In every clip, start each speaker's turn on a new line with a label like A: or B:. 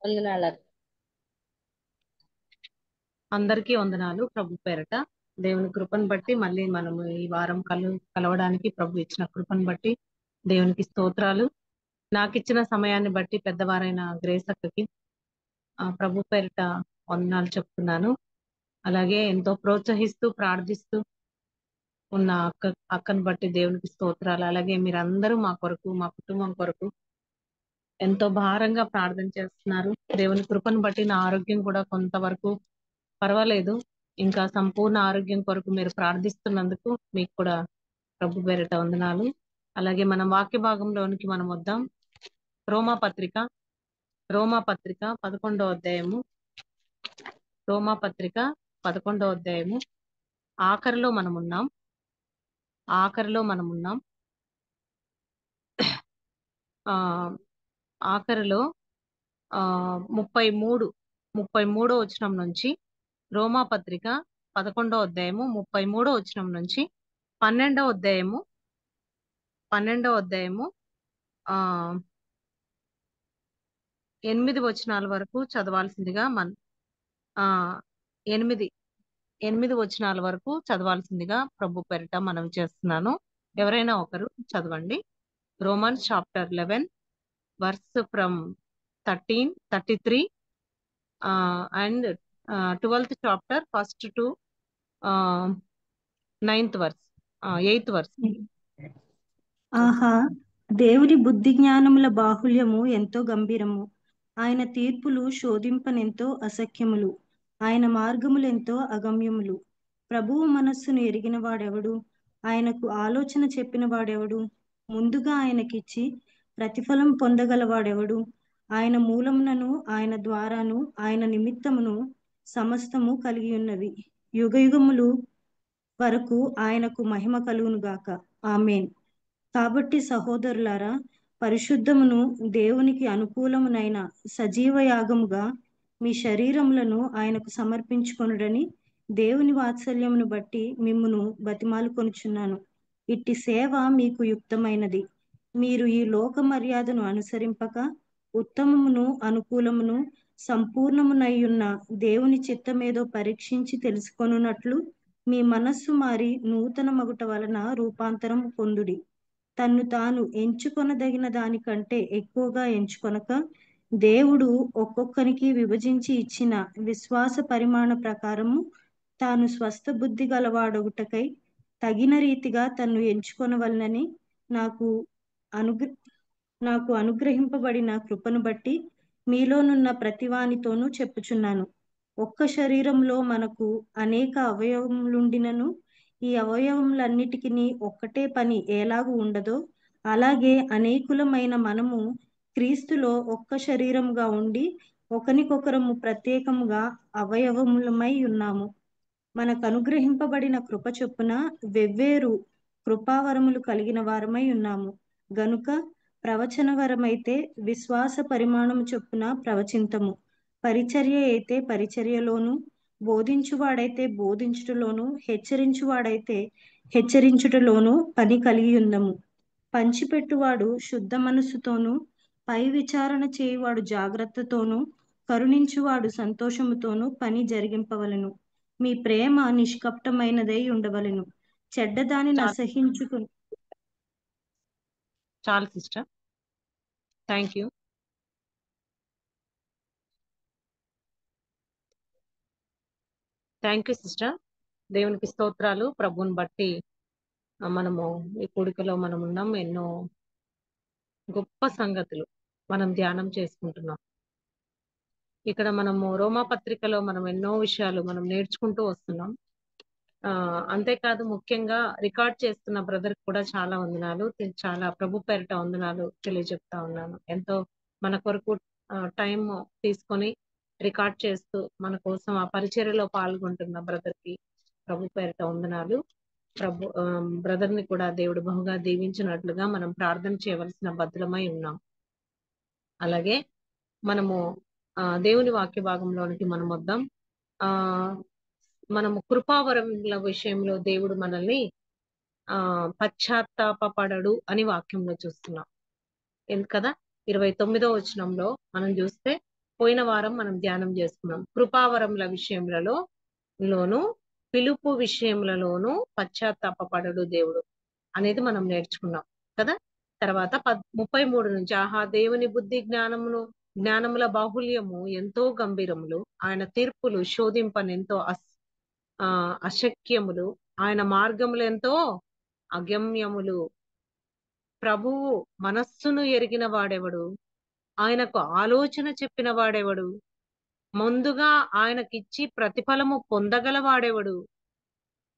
A: వందనాలు.
B: అందరికీ వందనాలు. ప్రభు పేరట దేవుని కృపను బట్టి మళ్ళీ మనము ఈ వారం కలవడానికి ప్రభు ఇచ్చిన కృపను బట్టి దేవునికి స్తోత్రాలు. నాకు ఇచ్చిన సమయాన్ని బట్టి పెద్దవారైన గ్రేస్ అక్కకి ప్రభు పేరట వందనాలు చెప్తున్నాను. అలాగే ఎంతో ప్రోత్సహిస్తూ ప్రార్థిస్తూ ఉన్న అక్కను బట్టి దేవునికి స్తోత్రాలు. అలాగే మీరందరూ మా కొరకు, మా కుటుంబం కొరకు ఎంతో భారంగా ప్రార్థన చేస్తున్నారు. దేవుని కృపను బట్టి నా ఆరోగ్యం కూడా కొంతవరకు పర్వాలేదు. ఇంకా సంపూర్ణ ఆరోగ్యం కొరకు మీరు ప్రార్థిస్తున్నందుకు మీకు కూడా ప్రభు పేరిట వందనాలు. అలాగే మనం వాక్య భాగంలోనికి మనం వద్దాం. రోమా పత్రిక 11వ అధ్యాయము. రోమా పత్రిక 11వ అధ్యాయము ఆఖరిలో మనమున్నాం. ఆఖరిలో 33వ వచనం నుంచి, రోమా పత్రిక 11వ అధ్యాయము 33వ వచనం నుంచి 12వ అధ్యాయము 8 వచనాల వరకు చదవాల్సిందిగా 8 వచనాల వరకు చదవాల్సిందిగా ప్రభు పేరిట మనం చేస్తున్నాను. ఎవరైనా ఒకరు చదవండి. Romans chapter 11 verse from 33 and 12th chapter 1st to 8th verse.
C: ఆహా, దేవుని బుద్ధి జ్ఞానముల బాహుల్యము ఎంతో గంభీరము. ఆయన తీర్పులు శోధింపనెంతో అసఖ్యములు. ఆయన మార్గములెంతో అగమ్యములు. ప్రభువు మనస్సును ఎరిగిన వాడెవడు? ఆయనకు ఆలోచన చెప్పిన వాడెవడు? ముందుగా ఆయనకిచ్చి ప్రతిఫలం పొందగలవాడెవడు? ఆయన మూలమునను ఆయన ద్వారాను ఆయన నిమిత్తమును సమస్తము కలిగి ఉన్నవి. యుగయుగములు వరకు ఆయనకు మహిమ కలుగునుగాక. ఆమేన్. కాబట్టి సహోదరులారా, పరిశుద్ధమును దేవునికి అనుకూలమునైన సజీవ యాగముగా మీ శరీరములను ఆయనకు సమర్పించుకొనుడని దేవుని వాత్సల్యమును బట్టి మిమ్మును బతిమాలుకొనుచున్నాను. ఇట్టి సేవ మీకు యుక్తమైనది. మీరు ఈ లోక మర్యాదను అనుసరింపక ఉత్తమమును అనుకూలమును సంపూర్ణమునయ్యున్న దేవుని చిత్తమేదో పరీక్షించి తెలుసుకొనున్నట్లు మీ మనస్సు మారి నూతన మగుట వలన రూపాంతరం పొందుడి. తన్ను తాను ఎంచుకొనదగిన దానికంటే ఎక్కువగా ఎంచుకొనక, దేవుడు ఒక్కొక్కరికి విభజించి ఇచ్చిన విశ్వాస పరిమాణ ప్రకారము తాను స్వస్థ బుద్ధి గలవాడొగుటకై తగిన రీతిగా తన్ను ఎంచుకొనవలనని నాకు అనుగ్రహింపబడిన కృపను బట్టి మీలోనున్న ప్రతివానితోనూ చెప్పుచున్నాను. ఒక్క శరీరంలో మనకు అనేక అవయవములుండినను ఈ అవయవములన్నిటికీ ఒక్కటే పని ఎలాగూ ఉండదో, అలాగే అనేకులమైన మనము క్రీస్తులో ఒక్క శరీరముగా ఉండి ఒకనికొకరము ప్రత్యేకముగా అవయవములమై ఉన్నాము. మనకు అనుగ్రహింపబడిన కృప చొప్పున వెవ్వేరు కృపావరములు కలిగిన వారమై ఉన్నాము గనుక ప్రవచన వరమైతే విశ్వాస పరిమాణము చొప్పున ప్రవచింతము, పరిచర్య అయితే పరిచర్యలోను, బోధించువాడైతే బోధించుటలోను, హెచ్చరించువాడైతే హెచ్చరించుటలోను పని కలిగి ఉందము. పంచిపెట్టువాడు శుద్ధ మనస్సుతోనూ, పై విచారణ చేయువాడు జాగ్రత్తతోనూ, కరుణించువాడు సంతోషముతోనూ పని జరిగింపవలెను. మీ ప్రేమ నిష్కపటమైనదై ఉండవలెను. చెడ్డదానిని అసహించుకుని.
B: చాలు సిస్టర్, థ్యాంక్ యూ. సిస్టర్. దేవునికి స్తోత్రాలు. ప్రభుని బట్టి మనము ఈ కూడికలో మనం ఉన్నాం. ఎన్నో గొప్ప సంగతులు మనం ధ్యానం చేసుకుంటున్నాం. ఇక్కడ మనము రోమా పత్రికలో మనం ఎన్నో విషయాలు మనం నేర్చుకుంటూ వస్తున్నాం. అంతేకాదు, ముఖ్యంగా రికార్డ్ చేస్తున్న బ్రదర్ కూడా చాలా వందనాలు, చాలా ప్రభు పేరిట వందనాలు తెలియజెప్తా ఉన్నాను. ఎంతో మన కొరకు టైం తీసుకొని రికార్డ్ చేస్తూ మన కోసం ఆ పరిచర్యలో పాల్గొంటున్న బ్రదర్ కి ప్రభు పేరిట వందనాలు. బ్రదర్ ని కూడా దేవుడు బహుగా దీవించినట్లుగా మనం ప్రార్థన చేయవలసిన బద్ధులమై ఉన్నాం. అలాగే మనము దేవుని వాక్య భాగంలోనికి మనం వద్దాం. మనము కృపావరముల విషయంలో దేవుడు మనల్ని పశ్చాత్తాపడడు అని వాక్యంలో చూస్తున్నాం. కదా 29వ వచనంలో మనం చూస్తే, పోయిన వారం మనం ధ్యానం చేసుకున్నాం. కృపావరముల విషయములలోను పిలుపు విషయములలోను పశ్చాత్తాపపడడు దేవుడు అనేది మనం నేర్చుకున్నాం కదా. తర్వాత 33 నుంచి ఆహా దేవుని బుద్ధి జ్ఞానముల బాహుల్యము ఎంతో గంభీరములు, ఆయన తీర్పులు శోధింపనెంతో అశక్యములు, ఆయన మార్గములు ఎంతో అగమ్యములు. ప్రభువు మనస్సును ఎరిగిన వాడెవడు? ఆయనకు ఆలోచన చెప్పిన వాడెవడు? ముందుగా ఆయనకిచ్చి ప్రతిఫలము పొందగల వాడెవడు?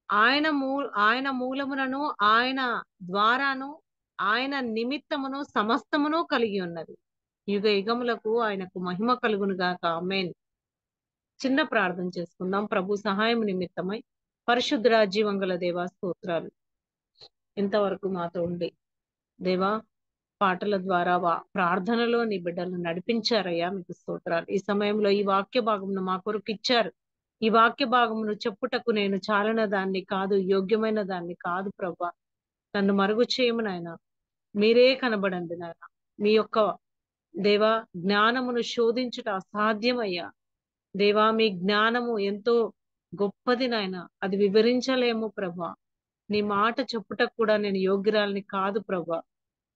B: ఆయన మూలమునను ఆయన ద్వారాను ఆయన నిమిత్తమును సమస్తమును కలిగి ఉన్నది. యుగ యుగములకు ఆయనకు మహిమ కలుగును గాక. ఆమేన్. చిన్న ప్రార్థన చేసుకుందాం. ప్రభు సహాయం నిమిత్తమై పరిశుద్ధ జీవంగల దేవా స్తోత్రాలు. ఇంతవరకు మాతో ఉండి దేవా పాటల ద్వారా ప్రార్థనలో నీ బిడ్డలను నడిపించారయ్యా, మీకు స్తోత్రాలు. ఈ సమయంలో ఈ వాక్య భాగమును మా కొరకు ఇచ్చారు. ఈ వాక్య భాగమును చెప్పుటకు నేను చాలిన దాన్ని కాదు, యోగ్యమైన దాన్ని కాదు ప్రభా. నన్ను మరుగు చేయము నాయన, మీరే కనబడండి నాయన. మీ యొక్క దేవా జ్ఞానమును శోధించుట అసాధ్యమయ్యా. దేవా మీ జ్ఞానము ఎంతో గొప్పది నాయన, అది వివరించలేము ప్రభా. నీ మాట చెప్పుటకు కూడా నేను యోగ్యురాలిని కాదు ప్రభా.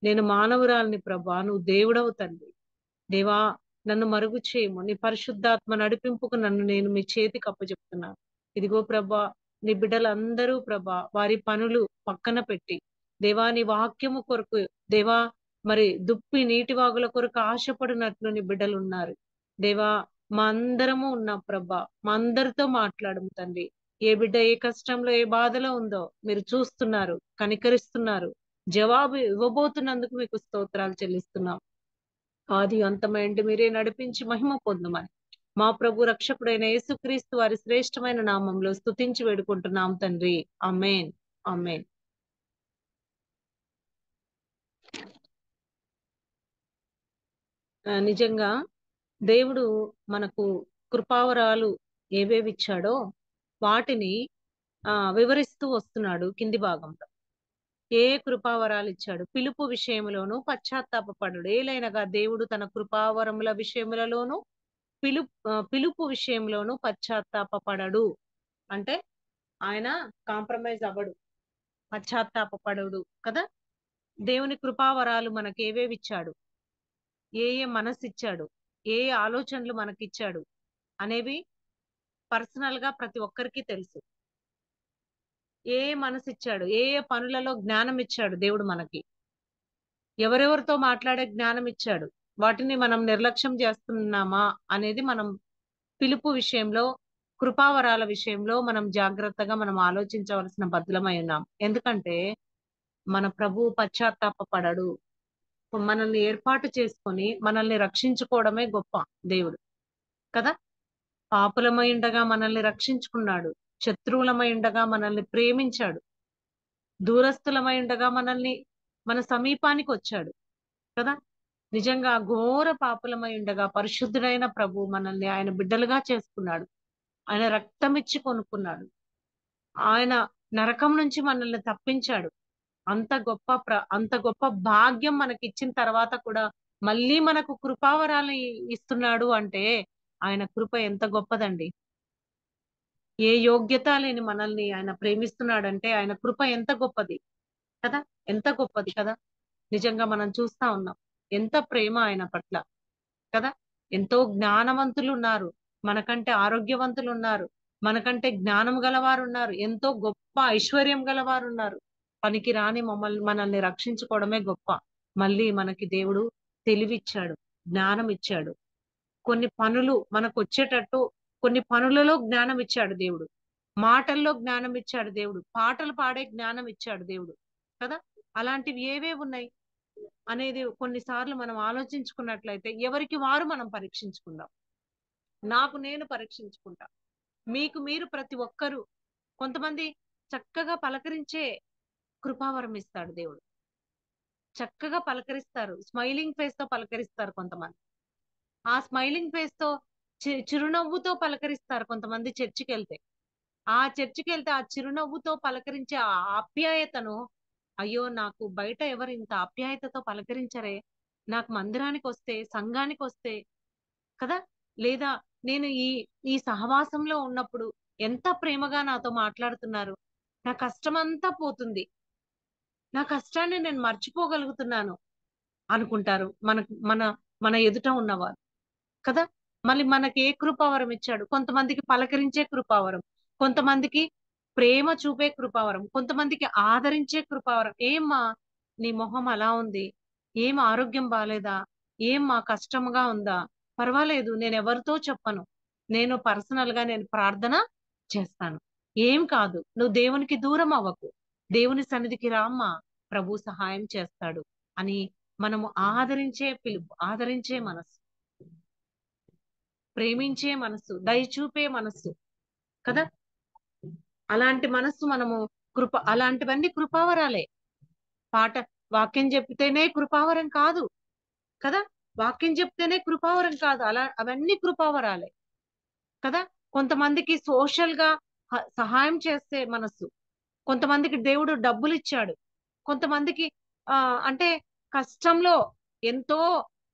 B: నేను మానవురాలిని ప్రభా, నువ్వు దేవుడవు తండ్రి. దేవా నన్ను మరుగు చేయము. నీ పరిశుద్ధాత్మ నడిపింపుకు నన్ను నేను మీ చేతికి అప్పచెప్తున్నాను. ఇదిగో ప్రభా, నీ బిడ్డలందరూ ప్రభా వారి పనులు పక్కన పెట్టి దేవా నీ వాక్యము కొరకు దేవా మరి దుప్పి నీటి వాగుల కొరకు ఆశపడినట్లు నీ బిడ్డలు ఉన్నారు. దేవా మా అందరము ఉన్నాం ప్రభా, మా అందరితో మాట్లాడము తండ్రి. ఏ బిడ్డ ఏ కష్టంలో ఏ బాధలో ఉందో మీరు చూస్తున్నారు, కనికరిస్తున్నారు. జవాబు ఇవ్వబోతున్నందుకు మీకు స్తోత్రాలు చెల్లిస్తున్నాం. ఆది అంతమైంటి మీరే నడిపించి మహిమ పొందమని మా ప్రభు రక్షకుడైన యేసుక్రీస్తు వారి శ్రేష్టమైన నామంలో స్తుతించి వేడుకుంటున్నాం తండ్రి. ఆమేన్. ఆమేన్. నిజంగా దేవుడు మనకు కృపావరాలు ఏవేవి ఇచ్చాడో వాటిని వివరిస్తూ వస్తున్నాడు. కింది భాగంలో ఏ కృపావరాలు ఇచ్చాడు? పిలుపు విషయంలోను పశ్చాత్తాపపడు. ఏలైనగా దేవుడు తన కృపావరముల విషయములలోను పిలుపు విషయంలోను పశ్చాత్తాపపడడు. అంటే ఆయన కాంప్రమైజ్ అవ్వడు, పశ్చాత్తాపపడడు కదా. దేవుని కృపావరాలు మనకి ఏవేవి ఇచ్చాడు, ఏ మనసు ఇచ్చాడు, ఏ ఆలోచనలు మనకిచ్చాడు అనేవి పర్సనల్ గా ప్రతి ఒక్కరికి తెలుసు. ఏ మనసు ఇచ్చాడు, ఏ పనులలో జ్ఞానం ఇచ్చాడు దేవుడు మనకి, ఎవరెవరితో మాట్లాడే జ్ఞానం ఇచ్చాడు, వాటిని మనం నిర్లక్ష్యం చేస్తున్నామా అనేది మనం పిలుపు విషయంలో కృపావరాల విషయంలో మనం జాగ్రత్తగా మనం ఆలోచించవలసిన బద్దులమై ఉన్నాం. ఎందుకంటే మన ప్రభు పశ్చాత్తాపపడడు. మనల్ని ఏర్పాటు చేసుకొని మనల్ని రక్షించుకోవడమే గొప్ప దేవుడు కదా. పాపులమై ఉండగా మనల్ని రక్షించుకున్నాడు, శత్రువులమై ఉండగా మనల్ని ప్రేమించాడు, దూరస్థులమై ఉండగా మన సమీపానికి వచ్చాడు కదా. నిజంగా ఘోర పాపులమై ఉండగా పరిశుద్ధుడైన ప్రభు మనల్ని ఆయన బిడ్డలుగా చేసుకున్నాడు. ఆయన రక్తం ఇచ్చి కొనుక్కున్నాడు. ఆయన నరకం నుంచి మనల్ని తప్పించాడు. అంత గొప్ప భాగ్యం మనకి ఇచ్చిన తర్వాత కూడా మళ్ళీ మనకు కృపావరాలు ఇస్తున్నాడు అంటే ఆయన కృప ఎంత గొప్పదండి. ఏ యోగ్యత లేని మనల్ని ఆయన ప్రేమిస్తున్నాడంటే ఆయన కృప ఎంత గొప్పది కదా, ఎంత గొప్పది కదా. నిజంగా మనం చూస్తా ఉన్నాం ఎంత ప్రేమ ఆయన పట్ల కదా. ఎంతో జ్ఞానవంతులు ఉన్నారు, మనకంటే ఆరోగ్యవంతులు ఉన్నారు, మనకంటే జ్ఞానం గలవారు ఉన్నారు, ఎంతో గొప్ప ఐశ్వర్యం గలవారు ఉన్నారు. పనికి రాని మనల్ని రక్షించుకోవడమే గొప్ప. మళ్ళీ మనకి దేవుడు తెలివిచ్చాడు, జ్ఞానం ఇచ్చాడు. కొన్ని పనులు మనకు వచ్చేటట్టు కొన్ని పనులలో జ్ఞానం ఇచ్చాడు దేవుడు, మాటల్లో జ్ఞానం ఇచ్చాడు దేవుడు, పాటలు పాడే జ్ఞానం ఇచ్చాడు దేవుడు కదా. అలాంటివి ఏవే ఉన్నాయి అనేది కొన్నిసార్లు మనం ఆలోచించుకున్నట్లయితే ఎవరికి వారు మనం పరీక్షించుకుందాం. నాకు నేను పరీక్షించుకుంటా, మీకు మీరు ప్రతి ఒక్కరూ. కొంతమంది చక్కగా పలకరించే కృపావరం ఇస్తాడు దేవుడు, చక్కగా పలకరిస్తారు, స్మైలింగ్ ఫేస్ తో పలకరిస్తారు కొంతమంది. ఆ స్మైలింగ్ ఫేస్ తో చిరునవ్వుతో పలకరిస్తారు కొంతమంది. చర్చికి వెళ్తే ఆ చిరునవ్వుతో పలకరించే ఆ ఆప్యాయతను, అయ్యో నాకు బయట ఎవరు ఇంత ఆప్యాయతతో పలకరించరే, నాకు మందిరానికి వస్తే సంఘానికి వస్తే కదా లేదా నేను ఈ సహవాసంలో ఉన్నప్పుడు ఎంత ప్రేమగా నాతో మాట్లాడుతున్నారు. నా కష్టమంతా పోతుంది. నా కష్టాన్ని నేను మర్చిపోగలుగుతున్నాను అనుకుంటారు. మన మన ఎదుట ఉన్నవారు కదా! మళ్ళీ మనకి ఏ కృపావరం ఇచ్చాడు. కొంతమందికి పలకరించే కృపావరం. కొంతమందికి ప్రేమ చూపే కృపావరం. కొంతమందికి ఆదరించే కృపావరం. "ఏమ్మా నీ మొహం అలా ఉంది. ఏం ఆరోగ్యం బాలేదా? ఏమ్మా కష్టంగా ఉందా? పర్వాలేదు నేనెవరితో చెప్పను. నేను పర్సనల్‌గా నేను ప్రార్థన చేస్తాను. ఏం కాదు. నువ్వు దేవునికి దూరం అవ్వకు. దేవుని సన్నిధికి రామ్మా. ప్రభు సహాయం చేస్తాడు" అని మనము ఆదరించే పిలుపు, ఆదరించే మనసు, ప్రేమించే మనస్సు, దయ చూపే మనస్సు కదా! అలాంటి మనస్సు మనము అలాంటివన్నీ కృపావరాలే. పాట వాక్యం చెప్తేనే కృపావరం కాదు కదా! వాక్యం చెప్తేనే కృపావరం కాదు. అవన్నీ కృపావరాలే కదా! కొంతమందికి సోషల్‌గా సహాయం చేసే మనస్సు. కొంతమందికి దేవుడు డబ్బులిచ్చాడు. కొంతమందికి అంటే కష్టంలో ఎంతో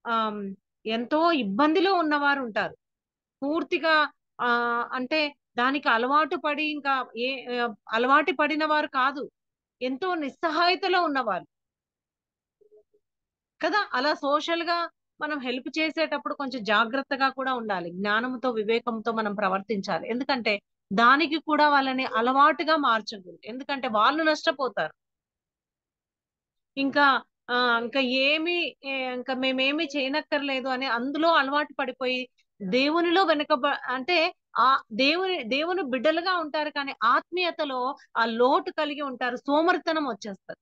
B: ఆహ్, ఎంతో ఇబ్బందిలో ఉన్నవారుంటారు. పూర్తిగా అంటే దానికి అలవాటు పడి ఇంకా ఏ అలవాటు పడిన వారు కాదు. ఎంతో నిస్సహాయతలో ఉన్నవారు. కదా! అలా సోషల్‌గా మనం హెల్ప్ చేసేటప్పుడు కొంచెం జాగ్రత్తగా కూడా ఉండాలి. జ్ఞానంతో, వివేకంతో మనం ప్రవర్తించాలి. ఎందుకంటే దానికి కూడా వాళ్ళని అలవాటుగా మార్చకూడదు. ఎందుకంటే వాళ్ళు నష్టపోతారు. ఇంకా ఇంకా ఇంకా మేమేమి చేయనక్కర్లేదు అని అందులో అలవాటు పడిపోయి దేవునిలో అంటే దేవుని బిడ్డలుగా ఉంటారు కానీ ఆత్మీయతలో ఆ లోటు కలిగి ఉంటారు. సోమరితనం వచ్చేస్తది.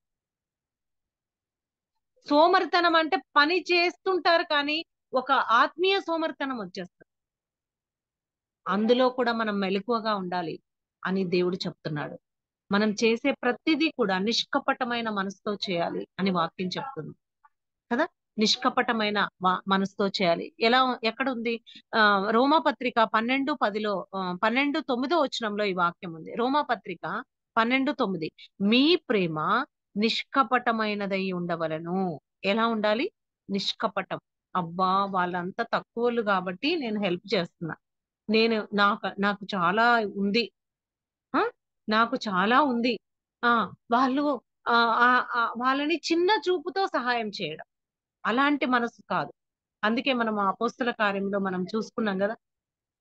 B: సోమరితనం అంటే పని చేస్తుంటారు కానీ ఒక ఆత్మీయ సోమరితనం వచ్చేస్తది. అందులో కూడా మనం మెలకువగా ఉండాలి అని దేవుడు చెప్తున్నాడు. మనం చేసే ప్రతిదీ కూడా నిష్కపటమైన మనసుతో చేయాలి అని వాక్యం చెప్తుంది. కదా! నిష్కపటమైన మనసుతో చేయాలి. ఎక్కడుంది? రోమాపత్రిక 12:10లో 12:9 వచనంలో ఈ వాక్యం ఉంది. రోమాపత్రిక 12:9 మీ ప్రేమ నిష్కపటమైనదై ఉండవలెను. ఎలా ఉండాలి? నిష్కపటం. అబ్బా! వాళ్ళంతా తక్కువోళ్ళు గాబట్టి నేను హెల్ప్ చేస్తున్నా. నాకు చాలా ఉంది. ఆ! నాకు చాలా ఉంది. ఆ! వాళ్ళు వాళ్ళని చిన్న చూపుతో సహాయం చేయడం. అలాంటి మనసు కాదు. అందుకే మనం అపోస్తల కార్యంలో మనం చూసుకున్నాం గదా!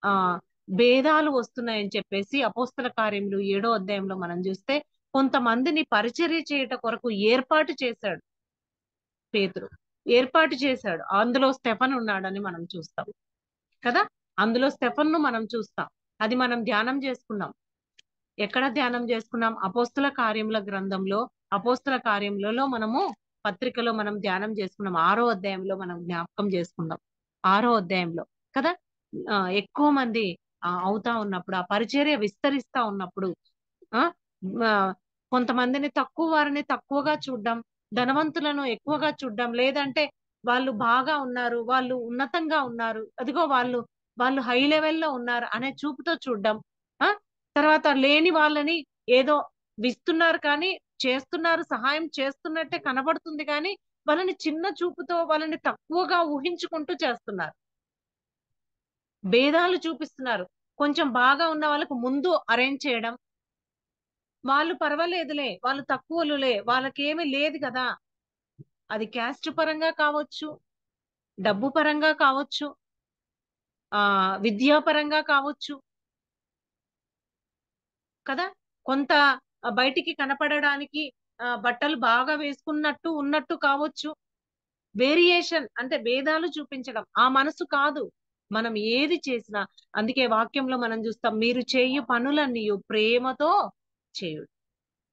B: ఆహ్, భేదాలు వస్తున్నాయని చెప్పేసి అపోస్తల కార్యములు 7 అధ్యాయంలో మనం జూస్తే కొంతమందిని పరిచర్య చేయుట కొరకు ఏర్పాటు చేశాడు పేతురు. ఏర్పాటు చేశాడు. అందులో స్టెఫన్ ఉన్నాడని మనం చూస్తాం. కదా! అందులో స్టెఫన్‌ను మనం చూస్తాం. అది మనం ధ్యానం జేసుకున్నాం. ఎక్కడ ధ్యానం చేసుకున్నాం? అపోస్తల కార్యముల గ్రంథంలో, అపోస్తల కార్యములలో పత్రికలో మనం ధ్యానం చేసుకున్నాం. 6 అధ్యాయంలో మనం జ్ఞాపకం చేసుకున్నాం. 6 అధ్యాయంలో కదా! ఎక్కువ మంది అవుతా ఉన్నప్పుడు, ఆ పరిచర్య విస్తరిస్తా ఉన్నప్పుడు ఆ! ఆహ్, కొంతమందిని తక్కువ వారిని తక్కువగా చూడ్డం, ధనవంతులను ఎక్కువగా చూడ్డం, లేదంటే వాళ్ళు బాగా ఉన్నారు, వాళ్ళు ఉన్నతంగా ఉన్నారు, అదిగో వాళ్ళు హై లెవెల్‌లో ఉన్నారు అనే చూపుతో చూడ్డం. ఆ! తర్వాత లేని వాళ్ళని ఏదో ఇస్తున్నారు కానీ, చేస్తున్నారు, సహాయం చేస్తున్నట్టే కనబడుతుంది గానీ, వాళ్ళని చిన్న చూపుతో, వాళ్ళని తక్కువగా ఊహించుకుంటూ చేస్తున్నారు. భేదాలు చూపిస్తున్నారు. కొంచెం బాగా ఉన్న వాళ్ళకి ముందు అరేంజ్ చేయడం. వాళ్ళు పర్వాలేదులే, వాళ్ళు తక్కువోళ్ళులే, వాళ్ళకేమి లేదు గదా! అది క్యాస్ట్ పరంగా కావచ్చు, డబ్బు పరంగా కావచ్చు, విద్యా పరంగా కావచ్చు. కదా! కొంత బయటికి కనపడడానికి బట్టలు బాగా వేసుకున్నట్టు, ఉన్నట్టు కావచ్చు. వేరియేషన్ అంటే భేదాలు చూపించడం. ఆ మనసు కాదు. మనం ఏది చేసినా అందుకే వాక్యంలో మనం చూస్తాం. మీరు చేయు పనులన్నీయు ప్రేమతో చేయుడు.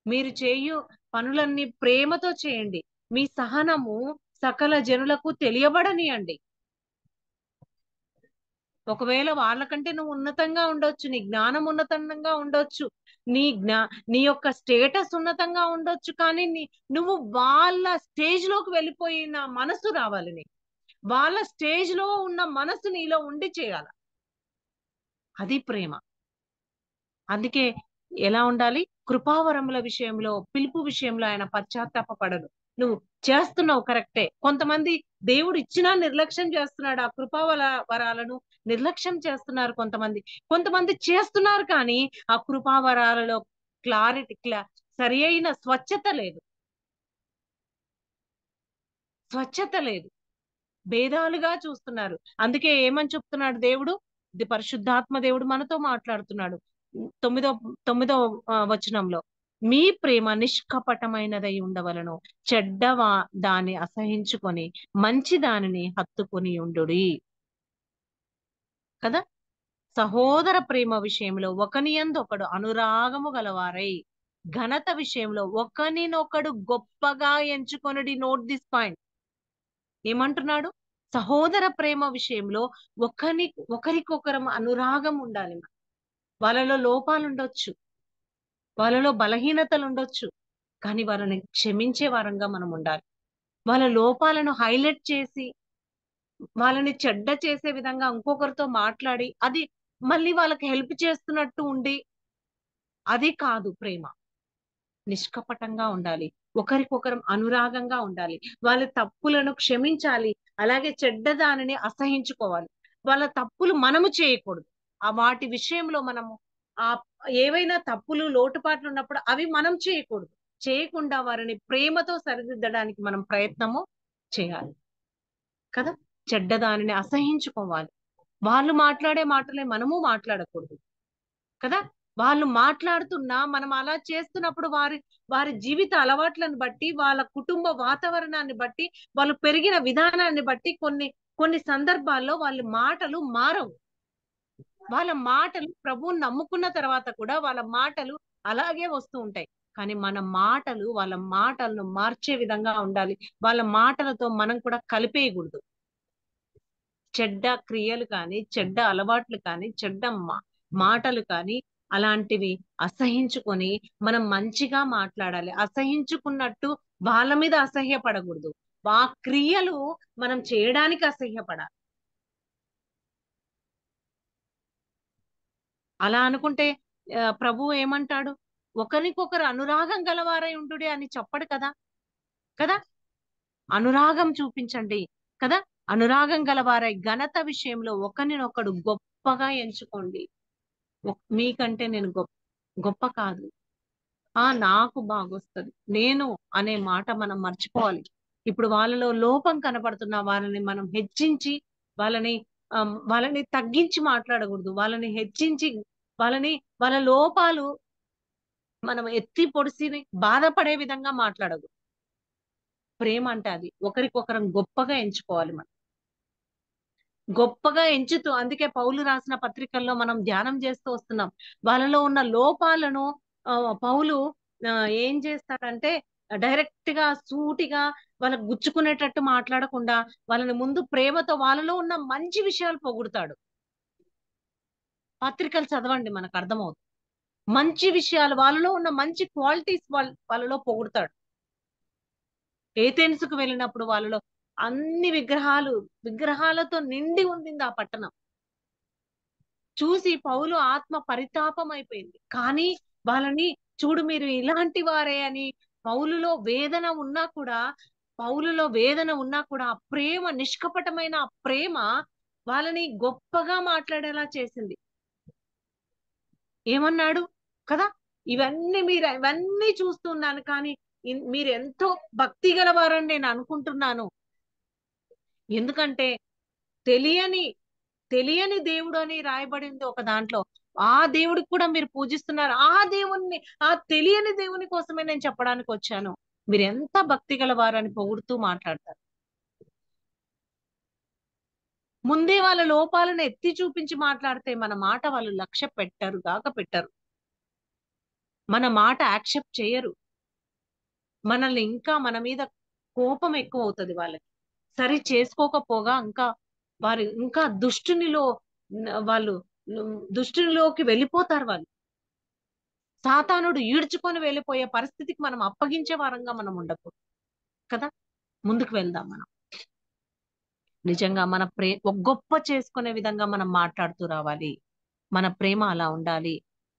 B: మీరు చేయు పనులన్నీ ప్రేమతో చేయండి. మీ సహనము సకల జనులకు తెలియబడనియండి. ఒకవేళ వాళ్ళకంటే నువ్వు ఉన్నతంగా ఉండొచ్చు. నీ జ్ఞానం ఉన్నతంగా ఉండొచ్చు. నీ జ్ఞా నీ యొక్క స్టేటస్ ఉన్నతంగా ఉండొచ్చు. కానీ నువ్వు వాళ్ళ స్టేజ్‌లోకి వెళ్ళిపోయిన మనసు రావాలి నీకు. వాళ్ళ స్టేజ్‌లో ఉన్న మనసు నీలో ఉండి చేయాల. అది ప్రేమ. అందుకే ఎలా ఉండాలి? కృపావరముల విషయంలో, పిలుపు విషయంలో ఆయన పశ్చాత్తాప పడడు. నువ్వు చేస్తున్నావు కరెక్టే. కొంతమంది దేవుడు ఇచ్చినా నిర్లక్ష్యం చేస్తున్నాడు. ఆ కృపా వరాలను నిర్లక్ష్యం చేస్తున్నారు కొంతమంది. కొంతమంది చేస్తున్నారు కానీ ఆ కృపా వరాలలో సరి అయిన స్వచ్ఛత లేదు. స్వచ్ఛత లేదు. భేదాలుగా చూస్తున్నారు. అందుకే ఏమని చెప్తున్నాడు దేవుడు? ఇది పరిశుద్ధాత్మ దేవుడు మనతో మాట్లాడుతున్నాడు. తొమ్మిదో తొమ్మిదో వచనంలో, మీ ప్రేమ నిష్కపటమైనదై ఉండవలను, దాన్ని అసహించుకొని మంచి దానిని హత్తుకొని ఉండుడి. కదా, సహోదర ప్రేమ విషయంలో ఒకనియందు ఒకడు అనురాగము గలవారై, ఘనత విషయంలో ఒకనినొకడు గొప్పగా ఎంచుకొనుడి. Note this point. ఏమంటున్నాడు? సహోదర ప్రేమ విషయంలో ఒకరికొకరం అనురాగం ఉండాలి. వాళ్ళలో లోపాలు ఉండొచ్చు, వాళ్ళలో బలహీనతలు ఉండొచ్చు, కానీ వాళ్ళని క్షమించే వారంగా మనం ఉండాలి. వాళ్ళ లోపాలను హైలైట్ చేసి వాళ్ళని చెడ్డ చేసే విధంగా ఇంకొకరితో మాట్లాడి అది మళ్ళీ వాళ్ళకి హెల్ప్ చేస్తున్నట్టు ఉండి, అది కాదు ప్రేమ. నిష్కపటంగా ఉండాలి. ఒకరికొకరం అనురాగంగా ఉండాలి. వాళ్ళ తప్పులను క్షమించాలి. అలాగే చెడ్డ దానిని అసహించుకోవాలి. వాళ్ళ తప్పులు మనము చేయకూడదు. వాటి విషయంలో మనము ఆ ఏవైనా తప్పులు లోటుపాట్లు ఉన్నప్పుడు అవి మనం చేయకూడదు. చేయకుండా వారిని ప్రేమతో సరిదిద్దడానికి మనం ప్రయత్నము చేయాలి. కదా, చెడ్డ దానిని అసహించుకోవాలి. వాళ్ళు మాట్లాడే మాటలే మనము మాట్లాడకూడదు. కదా, వాళ్ళు మాట్లాడుతున్నా మనం అలా చేస్తున్నప్పుడు వారి జీవిత అలవాట్లను బట్టి, వాళ్ళ కుటుంబ వాతావరణాన్ని బట్టి, వాళ్ళు పెరిగిన విధానాన్ని బట్టి కొన్ని సందర్భాల్లో వాళ్ళ మాటలు మారవు. వాళ్ళ మాటలు ప్రభువుని నమ్ముకున్న తర్వాత కూడా వాళ్ళ మాటలు అలాగే వస్తూ ఉంటాయి. కానీ మన మాటలు వాళ్ళ మాటలను మార్చే విధంగా ఉండాలి. వాళ్ళ మాటలతో మనం కూడా కలిపేయకూడదు. చెడ్డ క్రియలు కానీ, చెడ్డ అలవాట్లు కానీ, చెడ్డ మాటలు కానీ అలాంటివి అసహించుకొని మనం మంచిగా మాట్లాడాలి. అసహించుకున్నట్టు వాళ్ళ మీద అసహ్యపడకూడదు. ఆ క్రియలు మనం చేయడానికి అసహ్యపడాలి. అలా అనుకుంటే ప్రభువు ఏమంటాడు? ఒకరికొకరు అనురాగం గలవారై ఉండుడి అని చెప్పడు కదా. కదా, అనురాగం చూపించండి. కదా, అనురాగం గలవారై ఘనత విషయంలో ఒకరినొకడు గొప్పగా ఎంచుకోండి. మీకంటే నేను గొప్ప కాదు, నాకు బాగొస్తది, నేను అనే మాట మనం మర్చిపోవాలి. ఇప్పుడు వాళ్ళలో లోపం కనపడుతున్న వాళ్ళని మనం హెచ్చించి వాళ్ళని వాళ్ళని తగ్గించి మాట్లాడకూడదు. వాళ్ళని హెచ్చించి వాళ్ళ లోపాలు మనం ఎత్తి పొడిసి బాధపడే విధంగా మాట్లాడకూడదు. ప్రేమ అంటే అది. ఒకరికొకరం గొప్పగా ఎంచుకోవాలి. మనం గొప్పగా ఎంచుతూ, అందుకే పౌలు రాసిన పత్రికల్లో మనం ధ్యానం చేస్తూ వస్తున్నాం. వాళ్ళలో ఉన్న లోపాలను పౌలు ఏం చేస్తాడంటే డైరెక్ట్ గా సూటిగా వాళ్ళకు గుచ్చుకునేటట్టు మాట్లాడకుండా వాళ్ళని ముందు ప్రేమతో వాళ్ళలో ఉన్న మంచి విషయాలు పొగుడుతాడు. పత్రికలు చదవండి, మనకు అర్థమవుతుంది. మంచి విషయాలు, వాళ్ళలో ఉన్న మంచి క్వాలిటీస్ వాళ్ళలో పొగుడుతాడు. ఏథెన్సుకు వెళ్ళినప్పుడు వాళ్ళలో అన్ని విగ్రహాలతో నిండి ఉండింది ఆ పట్టణం. చూసి పౌలు ఆత్మ పరితాపం అయిపోయింది. కానీ వాళ్ళని చూడు, మీరు ఇలాంటి వారే అని పౌలులో వేదన ఉన్నా కూడా ఆ ప్రేమ, నిష్కపటమైన ఆ ప్రేమ వాళ్ళని గొప్పగా మాట్లాడేలా చేసింది. ఏమన్నాడు కదా, ఇవన్నీ చూస్తున్నాను కానీ మీరు ఎంతో భక్తి గలవారని నేను అనుకుంటున్నాను. ఎందుకంటే తెలియని దేవుడు అని రాయబడింది ఒక దాంట్లో. ఆ దేవుడికి కూడా మీరు పూజిస్తున్నారు. ఆ తెలియని దేవుని కోసమే నేను చెప్పడానికి వచ్చాను. మీరు ఎంత భక్తి గలవారని పొగుడుతూ మాట్లాడతారు. ముందే వాళ్ళ లోపాలను ఎత్తి చూపించి మాట్లాడితే మన మాట వాళ్ళు లక్ష్య పెట్టరు. మన మాట యాక్సెప్ట్ చేయరు. మనల్ని ఇంకా మన మీద కోపం ఎక్కువ అవుతుంది వాళ్ళకి. సరి చేసుకోకపోగా ఇంకా వాళ్ళు దుష్టునిలోకి వెళ్ళిపోతారు. వాళ్ళు సాతానుడు ఈడ్చుకొని వెళ్ళిపోయే పరిస్థితికి మనం అప్పగించే వారంగా మనం ఉండకూడదు. కదా, ముందుకు వెళ్దాం. మనం నిజంగా మన గొప్ప చేసుకునే విధంగా మనం మాట్లాడుతూ రావాలి. మన ప్రేమ అలా ఉండాలి.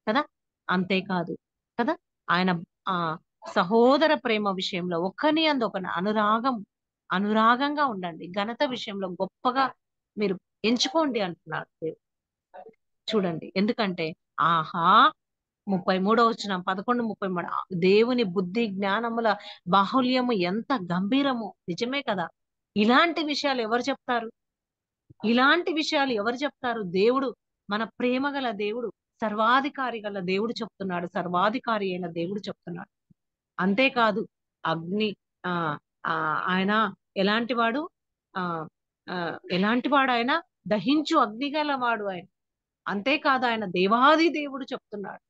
B: కదా, అంతేకాదు కదా, ఆయన సహోదర ప్రేమ విషయంలో ఒకని అందు ఒక అనురాగంగా ఉండండి. ఘనత విషయంలో గొప్పగా మీరు ఎంచుకోండి అంటున్నాడు దేవుడు. చూడండి, ఎందుకంటే ఆహా 33వ వచనం 11:33 దేవుని బుద్ధి జ్ఞానముల బాహుల్యము ఎంత గంభీరము. నిజమే కదా. ఇలాంటి విషయాలు ఎవరు చెప్తారు? ఇలాంటి విషయాలు ఎవరు చెప్తారు? దేవుడు, మన ప్రేమ గల దేవుడు, సర్వాధికారి గల దేవుడు చెప్తున్నాడు. సర్వాధికారి అయిన దేవుడు చెప్తున్నాడు. అంతేకాదు, అగ్ని ఆ ఆ ఆయన ఎలాంటి వాడు? ఆ ఆ ఎలాంటి వాడు ఆయన? దహించు అగ్ని గల వాడు ఆయన. అంతేకాదు, ఆయన దేవాది దేవుడు చెప్తున్నాడు.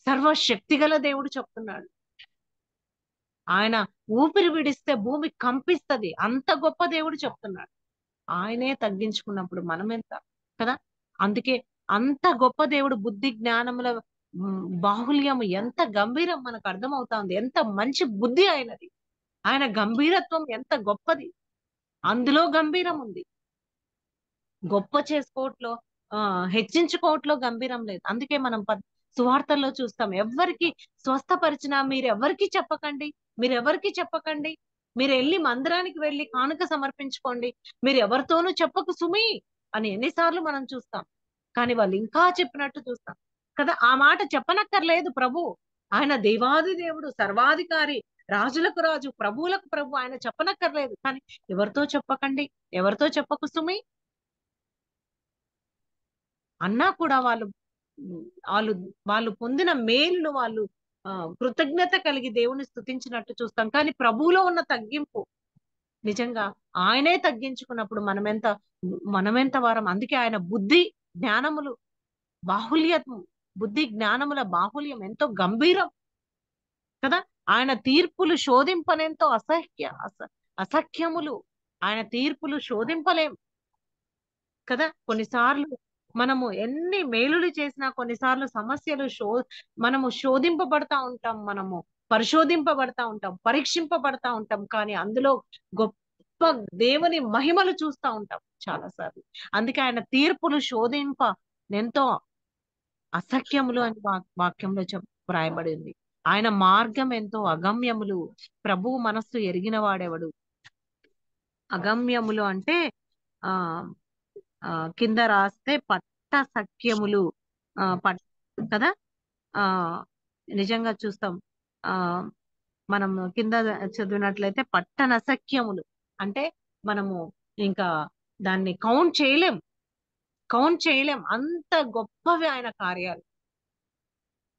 B: సర్వశక్తి గల దేవుడు చెప్తున్నాడు. ఆయన ఊపిరి విడిస్తే భూమి కంపిస్తది. అంత గొప్ప దేవుడు చెప్తున్నాడు. ఆయనే తగ్గించుకున్నప్పుడు మనం ఎంత కదా. అందుకే అంత గొప్ప దేవుడు బుద్ధి జ్ఞానముల బాహుల్యము ఎంత గంభీరం మనకు అర్థమవుతా ఉంది. ఎంత మంచి బుద్ధి ఆయనది. ఆయన గంభీరత్వం ఎంత గొప్పది. అందులో గంభీరం ఉంది. గొప్ప చేసుకోవట్లో హెచ్చించుకోవట్లో గంభీరం లేదు. అందుకే మనం సువార్తల్లో చూస్తాం, ఎవరికి స్వస్థపరిచినా మీరెవరికి చెప్పకండి. మీరు వెళ్ళి మందిరానికి వెళ్ళి కానుక సమర్పించుకోండి, మీరు ఎవరితోనూ చెప్పకు సుమి అని ఎన్నిసార్లు మనం చూస్తాం. కానీ వాళ్ళు ఇంకా చెప్పినట్టు చూస్తాం కదా. ఆ మాట చెప్పనక్కర్లేదు. ప్రభు ఆయన దేవాది దేవుడు, సర్వాధికారి, రాజులకు రాజు, ప్రభువులకు ప్రభు. ఆయన చెప్పనక్కర్లేదు. కానీ ఎవరితో చెప్పకండి, ఎవరితో చెప్పకు సుమి అన్నా కూడా వాళ్ళు వాళ్ళు వాళ్ళు పొందిన మేలును వాళ్ళు కృతజ్ఞత కలిగి దేవుని స్తుతించినట్టు చూస్తాం. కానీ ప్రభువులో ఉన్న తగ్గింపు నిజంగా ఆయనే తగ్గించుకున్నప్పుడు మనమెంత వారం. అందుకే ఆయన బుద్ధి జ్ఞానముల బాహుల్యం ఎంతో గంభీరం కదా. ఆయన తీర్పులు శోధింపనెంతో అసఖ్యములు. ఆయన తీర్పులు శోధింపలేం కదా. కొన్నిసార్లు మనము ఎన్ని మేలులు చేసినా కొన్నిసార్లు మనము శోధింపబడతా ఉంటాం, మనము పరిశోధింపబడతా ఉంటాం, పరీక్షింపబడతా ఉంటాం. కానీ అందులో గొప్ప దేవుని మహిమలు చూస్తా ఉంటాం చాలాసార్లు. అందుకే ఆయన తీర్పులు శోధింప ఎంతో అసఖ్యములు అని వాక్యంలో వ్రాయబడింది. ఆయన మార్గం ఎంతో అగమ్యములు. ప్రభువు మనస్సు ఎరిగిన వాడెవడు? అగమ్యములు అంటే ఆ కింద రాస్తే పట్ట సఖ్యములు కదా. ఆ నిజంగా చూస్తాం. ఆ మనం కింద చదివినట్లయితే పట్టనసఖ్యములు అంటే మనము ఇంకా దాన్ని కౌంట్ చేయలేం అంత గొప్పవి ఆయన కార్యాలు.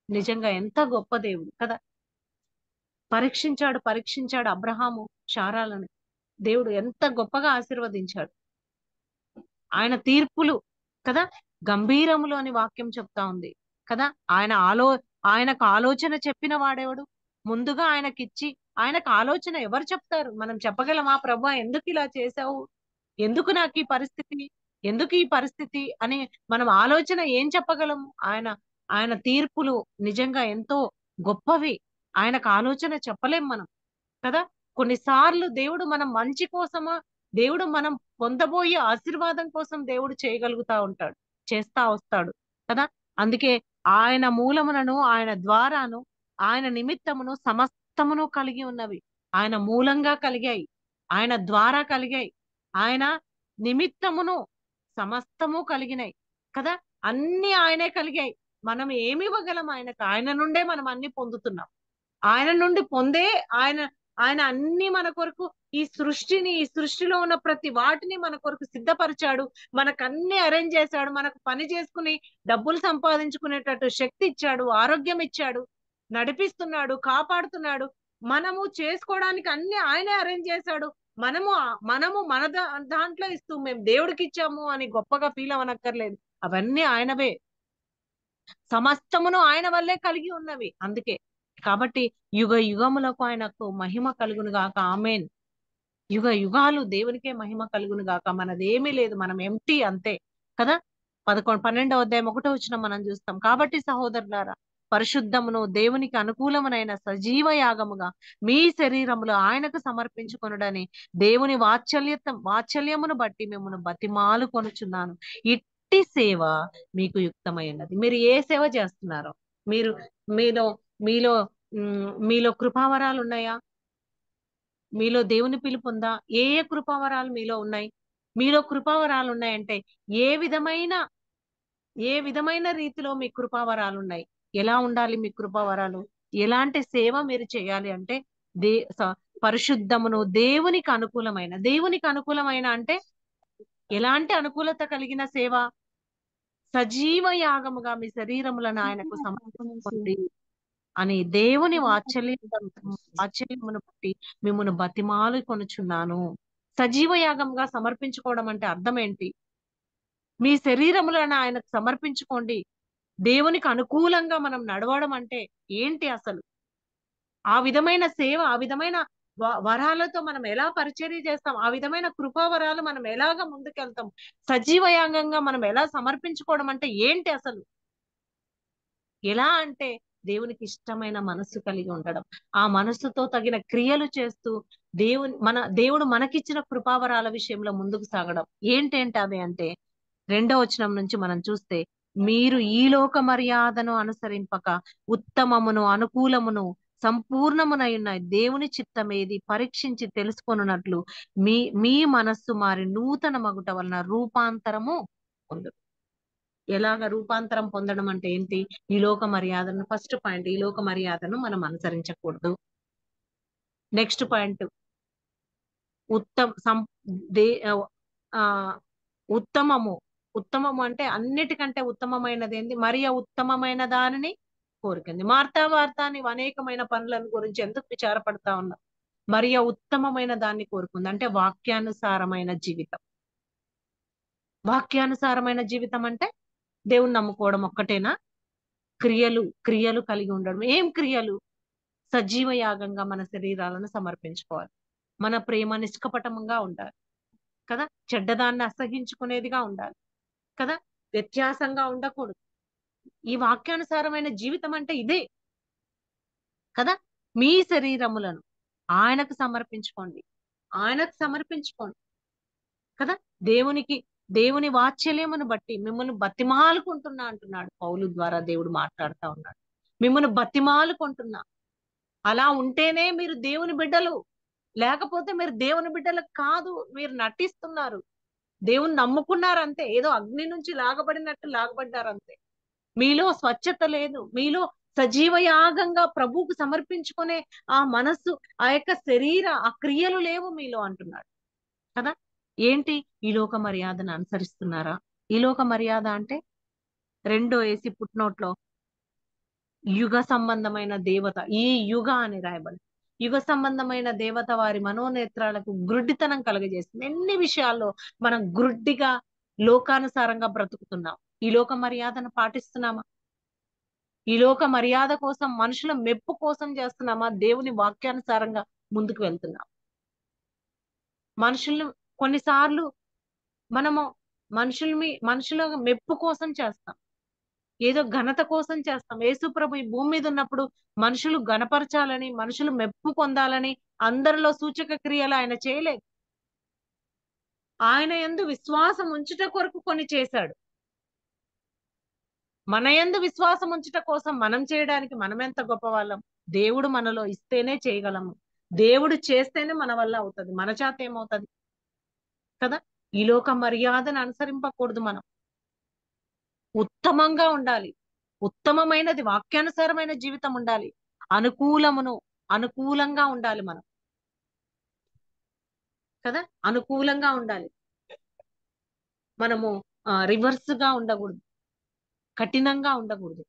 B: నిజంగా ఎంత గొప్ప దేవుడు కదా. పరీక్షించాడు అబ్రహాము శారాలను. దేవుడు ఎంత గొప్పగా ఆశీర్వదించాడు. ఆయన తీర్పులు కదా గంభీరములు అని వాక్యం చెప్తా ఉంది కదా. ఆయనకు ఆలోచన చెప్పిన వాడేవాడు? ముందుగా ఆయనకు ఆలోచన ఎవరు చెప్తారు? మనం చెప్పగలమా? ప్రభువా ఎందుకు ఇలా చేశావు, ఎందుకు నాకు ఈ పరిస్థితి, ఎందుకు ఈ పరిస్థితి అని మనం ఆలోచన ఏం చెప్పగలము? ఆయన తీర్పులు నిజంగా ఎంతో గొప్పవి. ఆయనకు ఆలోచన చెప్పలేం మనం కదా. కొన్నిసార్లు దేవుడు మనం మంచి కోసమా, దేవుడు మనం పొందబోయే ఆశీర్వాదం కోసం దేవుడు చేస్తా వస్తాడు కదా. అందుకే ఆయన మూలములను, ఆయన ద్వారాను, ఆయన నిమిత్తమును సమస్తమును కలిగి ఉన్నవి. ఆయన మూలంగా కలిగాయి, ఆయన ద్వారా కలిగాయి, ఆయన నిమిత్తమును సమస్తము కలిగినాయి కదా. అన్ని ఆయనే కలిగాయి. మనం ఏమి ఇవ్వగలం ఆయనకు? ఆయన నుండే మనం అన్ని పొందుతున్నాం. ఆయన నుండి పొందే ఆయన ఆయన అన్ని మన కొరకు ఈ సృష్టిలో ఉన్న ప్రతి వాటిని మన కొరకు సిద్ధపరిచాడు. మనకు అన్ని అరేంజ్ చేశాడు. మనకు పని చేసుకుని డబ్బులు సంపాదించుకునేటట్టు శక్తి ఇచ్చాడు, ఆరోగ్యం ఇచ్చాడు, నడిపిస్తున్నాడు, కాపాడుతున్నాడు. మనము చేసుకోవడానికి అన్ని ఆయనే అరేంజ్ చేశాడు. మనము మన దాంట్లో ఇస్తూ మేము దేవుడికి ఇచ్చాము అని గొప్పగా ఫీల్ అవ్వనక్కర్లేదు. అవన్నీ ఆయనవే, సమస్తమును ఆయన వల్లే కలిగి ఉన్నవి. అందుకే కాబట్టి యుగ యుగములకు ఆయనకు మహిమ కలుగును గాక. ఆమేన్. యుగ యుగాలు దేవునికే మహిమ కలుగును గాక. మనదేమీ లేదు, మనం ఎంటీ అంతే కదా. 12వ అధ్యాయం 1వ వచనం మనం చూస్తాం. కాబట్టి సహోదరులారా, పరిశుద్ధమును దేవునికి అనుకూలమునైన సజీవ యాగముగా మీ శరీరములు ఆయనకు సమర్పించుకొనుడని దేవుని వాత్సల్యమును బట్టి మిమ్మల్ని బతిమాలు కొనుచున్నాను. ఇట్టి సేవ మీకు యుక్తమైనది. మీరు ఏ సేవ చేస్తున్నారో, మీలో మీలో కృపావరాలు ఉన్నాయా? మీలో దేవుని పిలుపు ఉందా? ఏ ఏ కృపావరాలు మీలో ఉన్నాయి? మీలో కృపావరాలు ఉన్నాయంటే ఏ విధమైన ఏ విధమైన రీతిలో మీ కృపావరాలున్నాయి? ఎలా ఉండాలి మీ కృపావరాలు? ఎలాంటి సేవ మీరు చేయాలి అంటే దే స పరిశుద్ధమును దేవునికి అనుకూలమైన అంటే ఎలాంటి అనుకూలత కలిగిన సేవ? సజీవ యాగముగా మీ శరీరములను ఆయనకు సమర్పించుకోండి అని దేవుని వాత్సల్యమును బట్టి మిమ్మును బతిమాలు కొనుచున్నాను. సజీవ యాగంగా సమర్పించుకోవడం అంటే అర్థం ఏంటి? మీ శరీరములను ఆయనకు సమర్పించుకోండి. దేవునికి అనుకూలంగా మనం నడవడం అంటే ఏంటి అసలు? ఆ విధమైన సేవ, ఆ విధమైన వరాలతో మనం ఎలా పరిచర్య చేస్తాం? ఆ విధమైన కృపావరాలు మనం ఎలాగ ముందుకెళ్తాం? సజీవ యాగంగా మనం ఎలా సమర్పించుకోవడం అంటే ఏంటి అసలు? ఎలా అంటే దేవునికి ఇష్టమైన మనస్సు కలిగి ఉండడం. ఆ మనస్సుతో తగిన క్రియలు చేస్తూ దేవుడు మనకిచ్చిన కృపావరాల విషయంలో ముందుకు సాగడం. ఏంటేంటి అవి అంటే 2వ వచనం నుంచి మనం చూస్తే, మీరు ఈ లోక మర్యాదను అనుసరింపక ఉత్తమమును, అనుకూలమును, సంపూర్ణమునయున్న దేవుని చిత్తమేది పరీక్షించి తెలుసుకొనున్నట్లు మీ మీ మనస్సు మారి నూతన మగుట వలన రూపాంతరము పొందును. ఎలాగ రూపాంతరం పొందడం అంటే ఏంటి? ఈ లోక మర్యాదను ఫస్ట్ పాయింట్, ఈ లోక మర్యాదను మనం అనుసరించకూడదు. నెక్స్ట్ పాయింట్ ఉత్తమ్ సం దే ఉత్తమము. ఉత్తమము అంటే అన్నిటికంటే ఉత్తమమైనది ఏంది? మరియ ఉత్తమమైన దానిని కోరుకుంది. మార్తా నీవు అనేకమైన పనులను గురించి ఎందుకు విచారపడతా ఉన్నావు? మరియ ఉత్తమమైన దాన్ని కోరుకుంది. అంటే వాక్యానుసారమైన జీవితం. వాక్యానుసారమైన జీవితం అంటే దేవుని నమ్ముకోవడం ఒక్కటేనా? క్రియలు కలిగి ఉండడం. ఏం క్రియలు? సజీవ యాగంగా మన శరీరాలను సమర్పించుకోవాలి. మన ప్రేమ నిష్కపటంగా ఉండాలి కదా. చెడ్డదాన్ని అసహించుకునేదిగా ఉండాలి కదా. వ్యత్యాసంగా ఉండకూడదు. ఈ వాక్యానుసారమైన జీవితం అంటే ఇదే కదా. మీ శరీరములను ఆయనకు సమర్పించుకోండి. ఆయనకు సమర్పించుకోండి కదా. దేవుని వాత్సల్యమును బట్టి మిమ్మల్ని బతిమాలుకుంటున్నా అంటున్నాడు పౌలు ద్వారా దేవుడు మాట్లాడుతా ఉన్నాడు. మిమ్మల్ని బతిమాలుకుంటున్నా. అలా ఉంటేనే మీరు దేవుని బిడ్డలు. లేకపోతే మీరు దేవుని బిడ్డలు కాదు. మీరు నటిస్తున్నారు. దేవుని నమ్ముకున్నారు అంతే. ఏదో అగ్ని నుంచి లాగబడినట్టు లాగబడ్డారు అంతే. మీలో స్వచ్ఛత లేదు. మీలో సజీవ యాగంగా ప్రభువుకు సమర్పించుకునే ఆ మనస్సు, ఆ యొక్క ఆ క్రియలు లేవు మీలో అంటున్నాడు కదా. ఏంటి? ఈ లోక మర్యాదను అనుసరిస్తున్నారా? ఈ లోక మర్యాద అంటే 2 ఏసి పుట్నోట్లో యుగ సంబంధమైన దేవత, ఈ యుగ అని రాయబడి యుగ సంబంధమైన దేవత వారి మనోనేత్రాలకు గ్రుడ్డితనం కలుగజేస్తుంది. ఎన్ని విషయాల్లో మనం గ్రుడ్డిగా లోకానుసారంగా బ్రతుకుతున్నాం. ఈ లోక మర్యాదను పాటిస్తున్నామా? ఈ లోక మర్యాద కోసం, మనుషుల మెప్పు కోసం చేస్తున్నామా? దేవుని వాక్యానుసారంగా ముందుకు వెళ్తున్నాం. మనుషులు కొన్నిసార్లు మనము మనుషుల మెప్పు కోసం చేస్తాం. ఏదో ఘనత కోసం చేస్తాం. యేసు ప్రభు ఈ భూమి మీద ఉన్నప్పుడు మనుషులు ఘనపరచాలని, మనుషులు మెప్పు పొందాలని అందరిలో సూచక క్రియలు ఆయన చేయలేదు. ఆయన యందు విశ్వాసం ఉంచుట కొరకు కొన్ని చేశాడు. మన యందు విశ్వాసం ఉంచుట కోసం మనం చేయడానికి మనమెంత గొప్పవాళ్ళం? దేవుడు మనలో ఇస్తేనే చేయగలము. దేవుడు చేస్తేనే మన వల్ల అవుతది. మన చేత ఏమవుతది కదా. ఈ లోక మర్యాదను అనుసరింపకూడదు మనం. ఉత్తమంగా ఉండాలి. ఉత్తమమైనది వాక్యానుసారమైన జీవితం ఉండాలి. అనుకూలంగా ఉండాలి మనం కదా. అనుకూలంగా ఉండాలి. మనము రివర్స్ గా ఉండకూడదు. కఠినంగా ఉండకూడదు.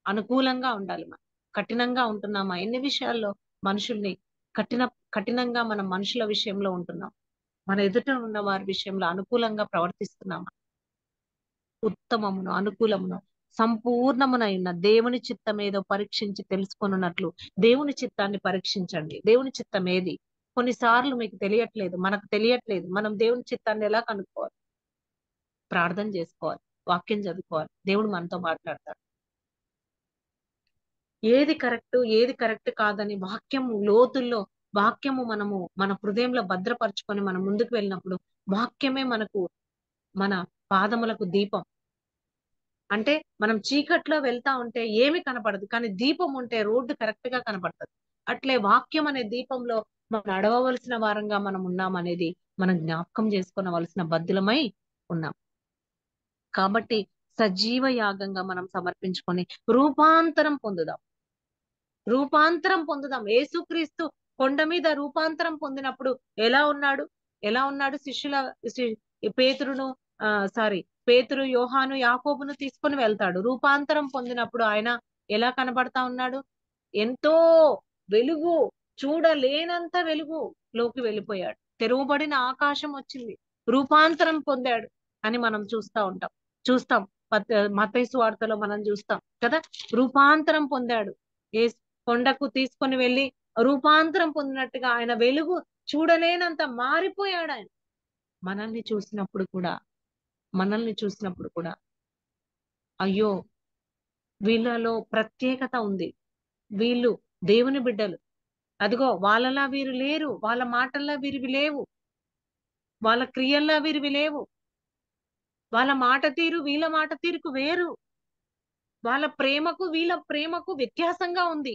B: అనుకూలంగా ఉండాలి మనం. కఠినంగా ఉంటున్నామా? ఎన్ని విషయాల్లో మనుషుల్ని కఠినంగా మనం మనుషుల విషయంలో ఉంటున్నాం. మన ఎదుట ఉన్న వారి విషయంలో అనుకూలంగా ప్రవర్తిస్తున్నామా? ఉత్తమమును, అనుకూలమును, సంపూర్ణమునైన దేవుని చిత్తం ఏదో పరీక్షించి తెలుసుకొనున్నట్లు దేవుని చిత్తాన్ని పరీక్షించండి. దేవుని చిత్తం ఏది? కొన్నిసార్లు మీకు తెలియట్లేదు, మనకు తెలియట్లేదు. మనం దేవుని చిత్తాన్ని ఎలా కనుక్కోవాలి? ప్రార్థన చేసుకోవాలి, వాక్యం చదువుకోవాలి. దేవుడు మనతో మాట్లాడతాడు. ఏది కరెక్ట్ కాదని వాక్యము మనము మన హృదయంలో భద్రపరుచుకొని మనం ముందుకు వెళ్ళినప్పుడు వాక్యమే మన పాదములకు దీపం. అంటే మనం చీకట్లో వెళ్తా ఉంటే ఏమి కనపడదు, కానీ దీపం ఉంటే రోడ్డు కరెక్ట్ గా కనపడుతుంది. అట్లే వాక్యం అనే దీపంలో మనం నడవవలసిన వారంగా మనం ఉన్నాం అనేది మనం జ్ఞాపకం చేసుకోవలసిన బద్దులమై ఉన్నాం. కాబట్టి సజీవ యాగంగా మనం సమర్పించుకొని రూపాంతరం పొందుదాం. రూపాంతరం పొందుదాం. యేసుక్రీస్తు కొండ మీద రూపాంతరం పొందినప్పుడు ఎలా ఉన్నాడు? ఎలా ఉన్నాడు? పేతురును సారీ, పేతురు, యోహాను, యాకోబును తీసుకొని వెళ్తాడు. రూపాంతరం పొందినప్పుడు ఆయన ఎలా కనబడతా ఉన్నాడు? ఎంతో వెలుగు, చూడలేనంత వెలుగు లోకి వెళ్ళిపోయాడు. తెరువబడిన ఆకాశం వచ్చింది. రూపాంతరం పొందాడు అని మనం చూస్తాం. మత్తయి సువార్తలో మనం చూస్తాం కదా. రూపాంతరం పొందాడు. ఏ కొండకు తీసుకొని వెళ్ళి రూపాంతరం పొందినట్టుగా ఆయన వెలుగు చూడలేనంత మారిపోయాడు ఆయన. మనల్ని చూసినప్పుడు కూడా అయ్యో, వీళ్ళలో ప్రత్యేకత ఉంది, వీళ్ళు దేవుని బిడ్డలు, అదిగో వాళ్ళలా వీరు లేరు, వాళ్ళ మాటల్లా వీరివి లేవు, వాళ్ళ క్రియల్లా వీరివి లేవు, వాళ్ళ మాట తీరు వీళ్ళ మాట తీరుకు వేరు, వాళ్ళ ప్రేమకు వీళ్ళ ప్రేమకు వ్యత్యాసంగా ఉంది,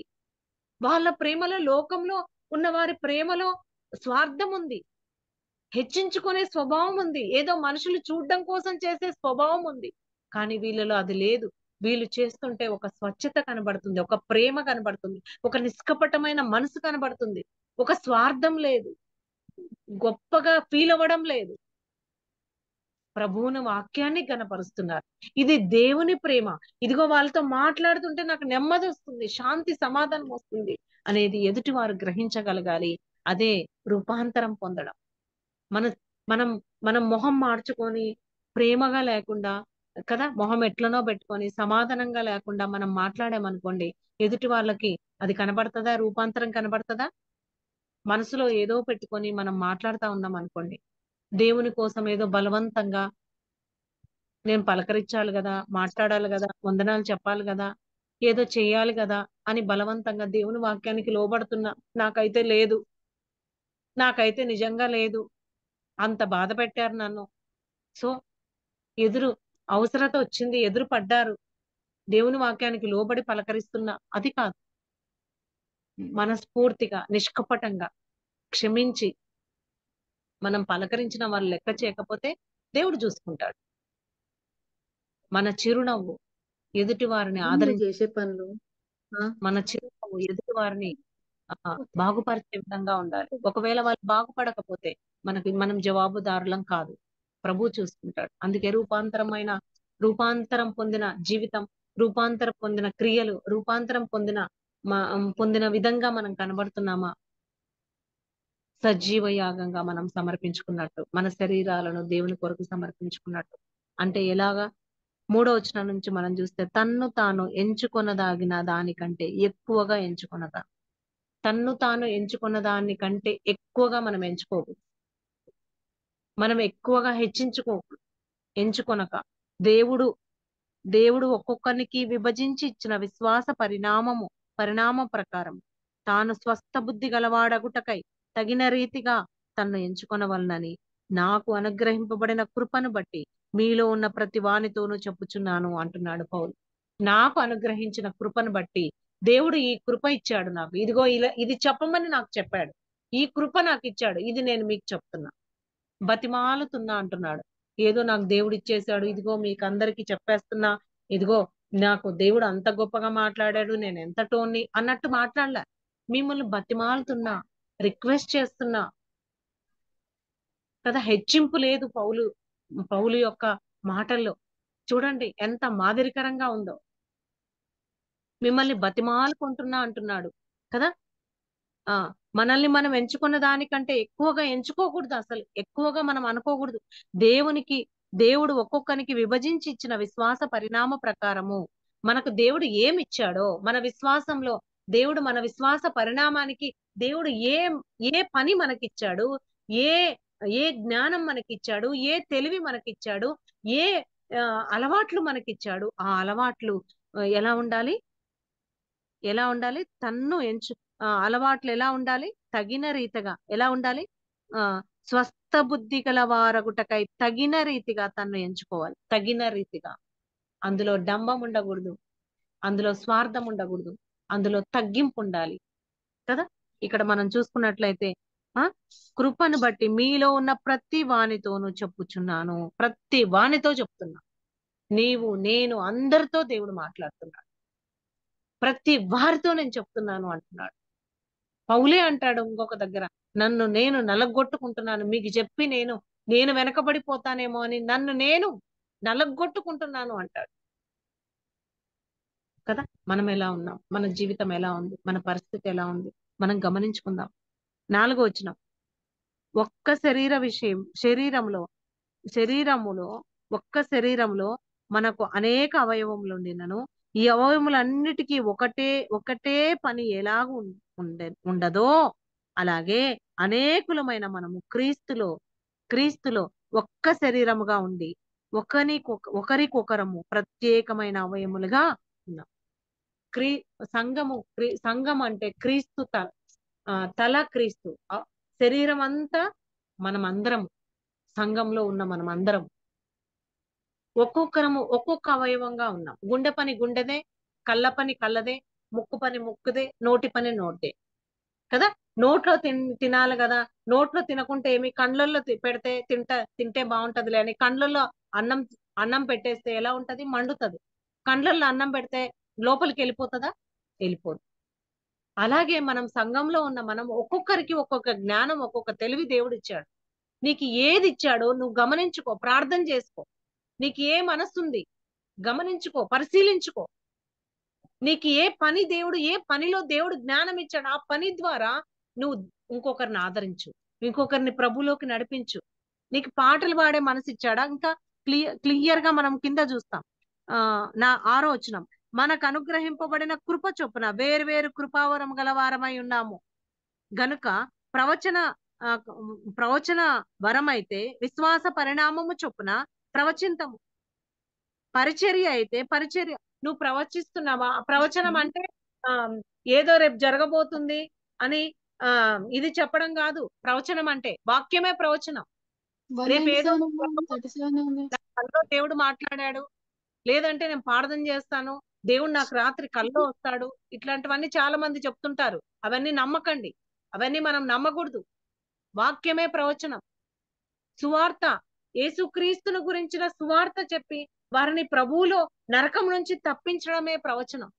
B: వాళ్ళ ప్రేమలో, లోకంలో ఉన్న వారి ప్రేమలో స్వార్థం ఉంది, హెచ్చించుకునే స్వభావం ఉంది, ఏదో మనుషులు చూడడం కోసం చేసే స్వభావం ఉంది. కానీ వీళ్ళలో అది లేదు. వీళ్ళు చేస్తుంటే ఒక స్వచ్ఛత కనబడుతుంది, ఒక ప్రేమ కనబడుతుంది, ఒక నిష్కపటమైన మనసు కనబడుతుంది, ఒక స్వార్థం లేదు, గొప్పగా ఫీల్ అవ్వడం లేదు. ప్రభువుని వాక్యాన్ని కనపరుస్తున్నారు. ఇది దేవుని ప్రేమ. ఇదిగో వాళ్ళతో మాట్లాడుతుంటే నాకు నెమ్మది వస్తుంది, శాంతి సమాధానం వస్తుంది అనేది ఎదుటి వారు గ్రహించగలగాలి. అదే రూపాంతరం పొందడం. మన మనం మనం మొహం మార్చుకొని ప్రేమగా లేకుండా కదా, మొహం ఎట్లనో పెట్టుకొని సమాధానంగా లేకుండా మనం మాట్లాడామనుకోండి, ఎదుటి వాళ్ళకి అది కనబడుతుందా? రూపాంతరం కనబడుతుందా? మనసులో ఏదో పెట్టుకొని మనం మాట్లాడుతా ఉన్నాం అనుకోండి, దేవుని కోసం ఏదో బలవంతంగా నేను పలకరించాలి కదా, మాట్లాడాలి కదా, వందనాలు చెప్పాలి కదా, ఏదో చెయ్యాలి కదా అని బలవంతంగా దేవుని వాక్యానికి లోబడుతున్నా, నాకైతే నిజంగా లేదు, అంత బాధ పెట్టారు నన్ను, సో ఎదురు అవసరత వచ్చింది, ఎదురు పడ్డారు, దేవుని వాక్యానికి లోబడి పలకరిస్తున్నా, అది కాదు. మనస్ఫూర్తిగా నిష్కపటంగా క్షమించి మనం పలకరించిన వాళ్ళు లెక్క చేయకపోతే దేవుడు చూసుకుంటాడు. మన చిరునవ్వు ఎదుటి వారిని
C: నువ్వు చేసే పనులు
B: మన చిరునవ్వు ఎదుటి వారిని బాగుపరిచే విధంగా ఉండాలి. ఒకవేళ వాళ్ళు బాగుపడకపోతే మనం జవాబుదారులం కాదు, ప్రభు చూసుకుంటాడు. అందుకే రూపాంతరం పొందిన జీవితం, రూపాంతరం పొందిన క్రియలు, రూపాంతరం పొందిన విధంగా మనం కనబడుతున్నామా? సజీవ యాగంగా మనం సమర్పించుకున్నట్టు, మన శరీరాలను దేవుని కొరకు సమర్పించుకున్నట్టు. అంటే ఎలాగా? 3వ వచనం నుంచి మనం చూస్తే, తన్ను తాను ఎంచుకొనదాగిన దానికంటే ఎక్కువగా ఎంచుకొనదా. తన్ను తాను ఎంచుకున్న దానికంటే ఎక్కువగా మనం ఎంచుకోకూడదు. మనం ఎక్కువగా ఎంచుకొనక దేవుడు ఒక్కొక్కరికి విభజించి ఇచ్చిన విశ్వాస పరిణామ ప్రకారం తాను స్వస్థ బుద్ధి గలవాడగుటకై తగిన రీతిగా తన్ను ఎంచుకొనవలనని నాకు అనుగ్రహింపబడిన కృపను బట్టి మీలో ఉన్న ప్రతి వానితోనూ చెప్పుచున్నాను అంటున్నాడు పౌలు. నాకు అనుగ్రహించిన కృపను బట్టి దేవుడు ఈ కృప ఇచ్చాడు నాకు, ఇదిగో ఇది చెప్పమని నాకు చెప్పాడు, ఈ కృప నాకు ఇచ్చాడు, ఇది నేను మీకు చెప్తున్నా, బతిమాలుతున్నా అంటున్నాడు. ఏదో నాకు దేవుడు ఇచ్చేసాడు, ఇదిగో మీకు అందరికి చెప్పేస్తున్నా, ఇదిగో నాకు దేవుడు అంత గొప్పగా మాట్లాడాడు, నేను ఎంత టోన్ని అన్నట్టు మాట్లాడలే. మిమ్మల్ని బతిమాలుతున్నా, రిక్వెస్ట్ చేస్తున్నా కదా. హెచ్చింపు లేదు పౌలు యొక్క మాటల్లో. చూడండి ఎంత మాదిరికరంగా ఉందో. మిమ్మల్ని బతిమాలుకుంటున్నా అంటున్నాడు కదా. మనల్ని మనం ఎంచుకున్న దానికంటే ఎక్కువగా ఎంచుకోకూడదు, అసలు ఎక్కువగా మనం అనుకోకూడదు. దేవుడు ఒక్కొక్కరికి విభజించి ఇచ్చిన విశ్వాస పరిణామ ప్రకారము మనకు దేవుడు ఏమిచ్చాడో, మన విశ్వాస పరిణామానికి దేవుడు ఏ పని మనకిచ్చాడు, ఏ ఏ జ్ఞానం మనకిచ్చాడు, ఏ తెలివి మనకిచ్చాడు, ఏ అలవాట్లు మనకిచ్చాడు, ఆ అలవాట్లు ఎలా ఉండాలి? అలవాట్లు ఎలా ఉండాలి? తగిన రీతిగా ఎలా ఉండాలి? స్వస్థ బుద్ధి గల వారగుటకై తగిన రీతిగా తన్ను ఎంచుకోవాలి. తగిన రీతిగా అందులో డంబం ఉండకూడదు, అందులో స్వార్థం ఉండకూడదు, అందులో తగ్గింపు ఉండాలి కదా. ఇక్కడ మనం చూసుకున్నట్లయితే ఆ కృపను బట్టి మీలో ఉన్న ప్రతి వానితోనూ చెప్పుచున్నాను. ప్రతి వానితో చెప్తున్నా. నీవు నేను అందరితో దేవుడు మాట్లాడుతున్నాడు. ప్రతి వారితో నేను చెప్తున్నాను అంటున్నాడు. పౌలే అంటాడు ఇంకొక దగ్గర, నన్ను నేను నలగొట్టుకుంటున్నాను మీకు చెప్పి నేను వెనకబడిపోతానేమో అని నన్ను నేను నలగొట్టుకుంటున్నాను అంటాడు కదా. మనం ఎలా ఉన్నాం, మన జీవితం ఎలా ఉంది, మన పరిస్థితి ఎలా ఉంది, మనం గమనించుకుందాం. 4వ వచనం, ఒక్క శరీరములో శరీరంలో మనకు అనేక అవయవములు ఉండినను ఈ అవయవములన్నిటికీ ఒకటే పని ఎలాగ ఉండదో అలాగే అనేకులమైన మనము క్రీస్తులో ఒక్క శరీరముగా ఉండి ఒకరికొకరము ప్రత్యేకమైన అవయములుగా ఉన్నాం. క్రీ సంఘం అంటే క్రీస్తు తల క్రీస్తు, శరీరం అంతా మనమందరం, సంఘంలో ఉన్న మనమందరం ఒక్కొక్కరము ఒక్కొక్క అవయవంగా ఉన్నాం. గుండె పని గుండెదే, కళ్ళ పని కళ్ళదే, ముక్కు పని ముక్కుదే, నోటి పని నోటిదే కదా. నోట్లో తినాలి కదా, నోట్లో తినకుంటే ఏమి, కండ్లల్లో పెడితే తింటే బాగుంటదిలే అని కండ్లలో అన్నం అన్నం పెట్టేస్తే ఎలా ఉంటది, మండుతది. కండ్లల్లో అన్నం పెడితే లోపలికి వెళ్ళిపోతుందా, వెళ్ళిపోదు. అలాగే మనం సంఘంలో ఉన్న మనం ఒక్కొక్కరికి ఒక్కొక్క జ్ఞానం, ఒక్కొక్క తెలివి దేవుడు ఇచ్చాడు. నీకు ఏది ఇచ్చాడో నువ్వు గమనించుకో, ప్రార్థన చేసుకో. నీకు ఏ మనస్సుంది గమనించుకో, పరిశీలించుకో. నీకు ఏ పనిలో దేవుడు జ్ఞానం ఇచ్చాడు, ఆ పని ద్వారా నువ్వు ఇంకొకరిని ఆదరించు, ఇంకొకరిని ప్రభులోకి నడిపించు. నీకు పాటలు పాడే మనసు ఇచ్చాడా, ఇంకా క్లియర్ గా మనం కింద చూస్తాం. నా 6వ వచనం, మనకు అనుగ్రహింపబడిన కృప చొప్పున వేరు కృపావరం గలవారమై ఉన్నాము గనుక ప్రవచన వరమైతే విశ్వాస పరిణామము చొప్పున ప్రవచింతము, పరిచర్య అయితే పరిచర్య. నువ్వు ప్రవచిస్తున్నావా, ప్రవచనం అంటే ఆ ఏదో రేపు జరగబోతుంది అని ఇది చెప్పడం కాదు. ప్రవచనం అంటే వాక్యమే ప్రవచనం. రేపు ఏదో కల్లో దేవుడు మాట్లాడాడు, లేదంటే నేను ప్రార్థన చేస్తాను, దేవుడు నాకు రాత్రి కల్లో వస్తాడు, ఇట్లాంటివన్నీ చాలా మంది చెప్తుంటారు. అవన్నీ నమ్మకండి, అవన్నీ మనం నమ్మకూడదు. వాక్యమే ప్రవచనం. సువార్త, యేసుక్రీస్తును గురించిన సువార్త చెప్పి వారిని ప్రభువులో నరకం నుంచి తప్పించడమే ప్రవచనం.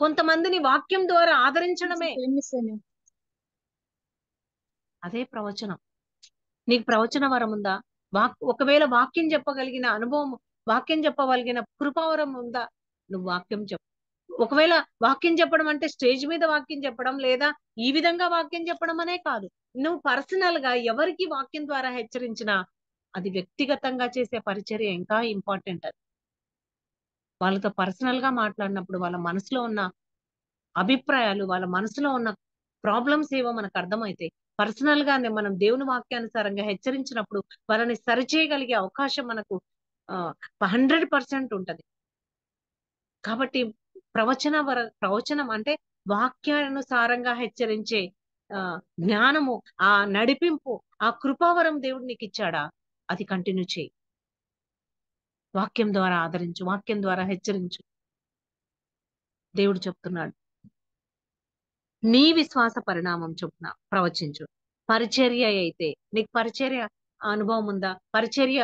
B: కొంతమందిని వాక్యం ద్వారా ఆదరించడమే అదే ప్రవచనం. నీకు ప్రవచన వరం ఉందా? ఒకవేళ వాక్యం చెప్పగలిగిన అనుభవం, వాక్యం చెప్పగలిగిన కృపావరం ఉందా? నువ్వు వాక్యం చెప్పు. ఒకవేళ వాక్యం చెప్పడం అంటే స్టేజ్ మీద వాక్యం చెప్పడం, లేదా ఈ విధంగా వాక్యం చెప్పడం అనే కాదు. నువ్వు పర్సనల్ గా ఎవరికి వాక్యం ద్వారా హెచ్చరించినా అది వ్యక్తిగతంగా చేసే పరిచర్య ఇంకా ఇంపార్టెంట్. అది వాళ్ళతో పర్సనల్ గా మాట్లాడినప్పుడు వాళ్ళ మనసులో ఉన్న అభిప్రాయాలు, వాళ్ళ మనసులో ఉన్న ప్రాబ్లమ్స్ ఏవో మనకు అర్థమైతాయి. పర్సనల్ గానే మనం దేవుని వాక్యానుసారంగా హెచ్చరించినప్పుడు వాళ్ళని సరిచేయగలిగే అవకాశం మనకు 100% ఉంటది. కాబట్టి ప్రవచనం అంటే వాక్యానుసారంగా హెచ్చరించే జ్ఞానము, ఆ నడిపింపు, ఆ కృపావరం దేవుడు నీకు ఇచ్చాడా, అది కంటిన్యూ చేయి. వాక్యం ద్వారా ఆదరించు, వాక్యం ద్వారా హెచ్చరించు. దేవుడు చెప్తున్నాడు, నీ విశ్వాస పరిణామం చొప్పున ప్రవచించు. పరిచర్య అయితే నీకు పరిచర్య అనుభవం ఉందా, పరిచర్య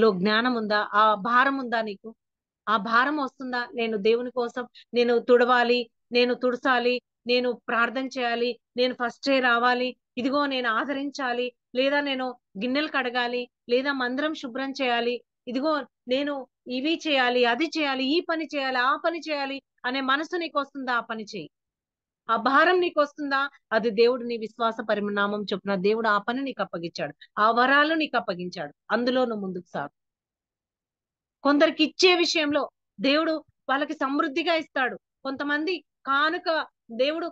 B: లో జ్ఞానం ఉందా, ఆ భారం ఉందా నీకు? ఆ భారం వస్తుందా? నేను దేవుని కోసం నేను తుడవాలి, నేను తుడసాలి, నేను ప్రార్థన చేయాలి, నేను ఫస్ట్ రావాలి, ఇదిగో నేను ఆదరించాలి, లేదా నేను గిన్నెలు కడగాలి, లేదా మందిరం శుభ్రం చేయాలి, ఇదిగో నేను ఇవి చేయాలి, అది చేయాలి, ఈ పని చేయాలి, ఆ పని చేయాలి అనే మనసు నీకు వస్తుందా? ఆ పని చేయి. ఆ భారం నీకు వస్తుందా? అది దేవుడు నీ విశ్వాస పరిణామం చొప్పున దేవుడు ఆ పని నీకు అప్పగించాడు, ఆ వరాలు నీకు అప్పగించాడు, అందులో నువ్వు ముందుకు సాగు. కొందరికి ఇచ్చే విషయంలో దేవుడు వాళ్ళకి సమృద్ధిగా ఇస్తాడు. కొంతమంది దేవుడు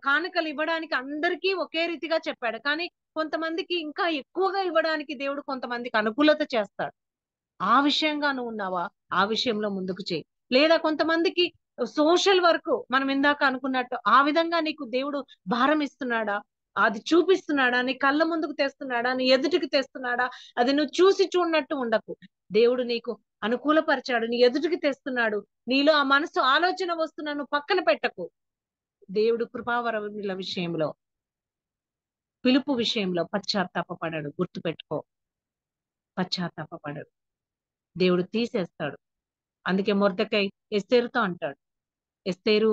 B: కానుకలు ఇవ్వడానికి అందరికీ ఒకే రీతిగా చెప్పాడు, కానీ కొంతమందికి ఇంకా ఎక్కువగా ఇవ్వడానికి దేవుడు కొంతమందికి అనుకూలత చేస్తాడు. ఆ విషయంగా నువ్వు ఉన్నావా? ఆ విషయంలో ముందుకు చేయి. లేదా కొంతమందికి సోషల్ వర్క్ మనం ఇందాక అనుకున్నట్టు ఆ విధంగా నీకు దేవుడు భారం ఇస్తున్నాడా? అది చూపిస్తున్నాడా, నీ కళ్ళ ముందుకు తెస్తున్నాడా, నీ ఎదుటికి తెస్తున్నాడా, అది నువ్వు చూసి చూడనట్టు ఉండకు. దేవుడు నీకు అనుకూలపరిచాడు, నీ ఎదుటికి తెస్తున్నాడు, నీలో ఆ మనసు ఆలోచన వస్తున్నా నువ్వు పక్కన పెట్టకు. దేవుడు కృపావరముల విషయంలో, పిలుపు విషయంలో పశ్చాత్తాపపడడు. గుర్తుపెట్టుకో, పశ్చాత్తాపపడడు. దేవుడు తీసేస్తాడు. అందుకే మొర్దెకై ఎస్తేరుతో అంటాడు, ఎస్తేరు,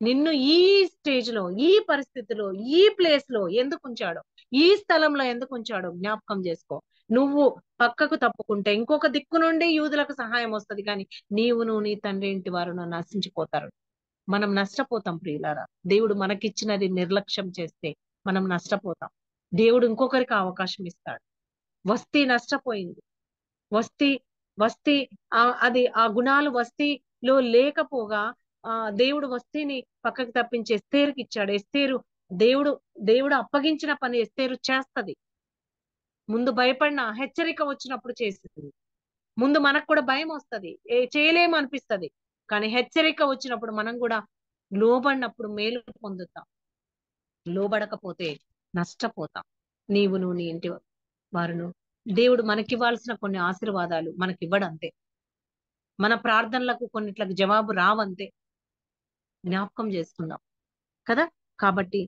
B: నిన్ను ఈ స్టేజ్ లో, ఈ పరిస్థితిలో, ఈ ప్లేస్ లో ఎందుకు ఉంచాడో, ఈ స్థలంలో ఎందుకు ఉంచాడో జ్ఞాపకం చేసుకో. నువ్వు పక్కకు తప్పుకుంటే ఇంకొక దిక్కు నుండి యూదులకు సహాయం వస్తది, కానీ నీవును నీ తండ్రి ఇంటి వారును నశించిపోతారు. మనం నష్టపోతాం ప్రియులారా. దేవుడు మనకిచ్చినది నిర్లక్ష్యం చేస్తే మనం నష్టపోతాం. దేవుడు ఇంకొకరికి అవకాశం ఇస్తాడు. వస్తీ నష్టపోయింది. వస్తీ వస్తీ అది ఆ గుణాలు వస్తీలో లేకపోగా దేవుడు వస్తీని పక్కకు తప్పించి ఎస్తేరుకి ఇచ్చాడు. ఎస్తేరు, దేవుడు దేవుడు అప్పగించిన పని ఎస్తేరు చేస్తది. ముందు భయపడిన, హెచ్చరిక వచ్చినప్పుడు చేసింది. ముందు మనకు కూడా భయం వస్తది, చేయలేము అనిపిస్తది, కానీ హెచ్చరిక వచ్చినప్పుడు మనం కూడా లోబడినప్పుడు మేలు పొందుతాం. లోబడకపోతే నష్టపోతాం. నువ్వు నీ ఇంటి వారును. దేవుడు మనకివ్వాల్సిన కొన్ని ఆశీర్వాదాలు మనకివ్వడు అంతే. మన ప్రార్థనలకు కొన్నిట్లకు జవాబు రావంతే. జ్ఞాపకం చేసుకుందాం కదా. కాబట్టి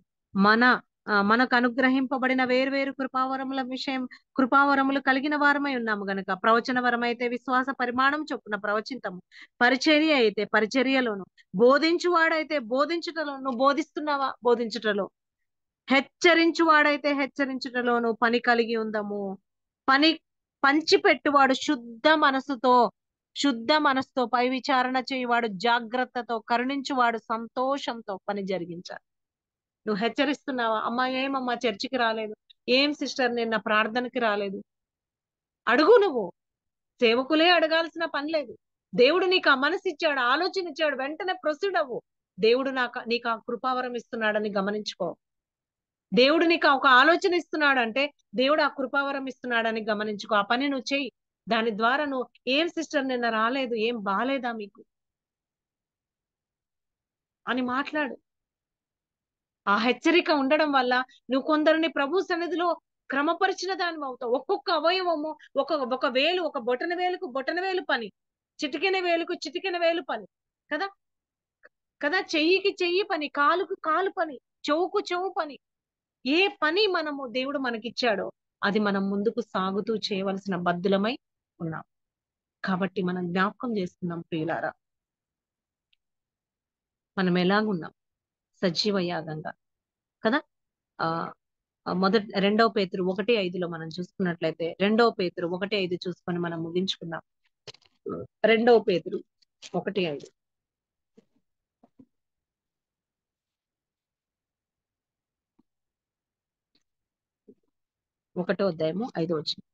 B: మనకు అనుగ్రహింపబడిన వేర్వేరు కృపావరముల విషయం, కృపావరములు కలిగిన వారమై ఉన్నాము గనక, ప్రవచన వరం అయితే విశ్వాస పరిమాణం చొప్పున ప్రవచింతము, పరిచర్య అయితే పరిచర్యలోను, బోధించువాడైతే బోధించుటలోను, బోధిస్తున్నావా బోధించుటలో, హెచ్చరించువాడైతే హెచ్చరించుటలోను పని కలిగి ఉందము. పని పంచిపెట్టువాడు శుద్ధ మనసుతో, పై విచారణ చేయువాడు జాగ్రత్తతో, కరుణించువాడు సంతోషంతో పని జరిగించాలి. నువ్వు హెచ్చరిస్తున్నావా, అమ్మా ఏమమ్మా చర్చికి రాలేదు, ఏం సిస్టర్ నిన్న ప్రార్థనకి రాలేదు, అడుగు. నువ్వు సేవకులే అడగాల్సిన పని లేదు. దేవుడు నీకు ఆ మనసు ఇచ్చాడు, ఆలోచన ఇచ్చాడు, వెంటనే ప్రొసీడ్ అవ్వు. దేవుడు నీకు ఆ కృపావరం ఇస్తున్నాడని గమనించుకో. దేవుడు నీకు ఒక ఆలోచన ఇస్తున్నాడు అంటే దేవుడు ఆ కృపావరం ఇస్తున్నాడని గమనించుకో. ఆ పని నువ్వు చెయ్యి. దాని ద్వారా నువ్వు, ఏం సిస్టర్ నిన్న రాలేదు, ఏం బాలేదా మీకు అని మాట్లాడు. ఆ హెచ్చరిక ఉండడం వల్ల నువ్వు కొందరిని ప్రభు సన్నిధిలో క్రమపరిచిన దాని అవుతావు. ఒక్కొక్క అవయవము, ఒక వేలు, ఒక బొటన వేలుకు బొటన వేలు పని, చిటికెన వేలుకు చిటికెన వేలు పని కదా. కదా, చెయ్యికి చెయ్యి పని, కాలుకు కాలు పని, చెవుకు చెవు పని. ఏ పని మనము దేవుడు మనకిచ్చాడో అది మనం ముందుకు సాగుతూ చేయవలసిన బద్దులమై ఉన్నాం. కాబట్టి మనం జ్ఞాపకం చేసుకున్నాం ప్రియులారా, మనం ఎలాగున్నాం సజీవ యాగంగా కదా. ఆ రెండవ పేతురు 1:5 మనం చూసుకున్నట్లయితే, రెండవ పేతురు 1:5 చూసుకొని మనం ముగించుకుందాం. రెండవ పేతురు 1:5. ఒకటో అధ్యాయము 5వ వచనం.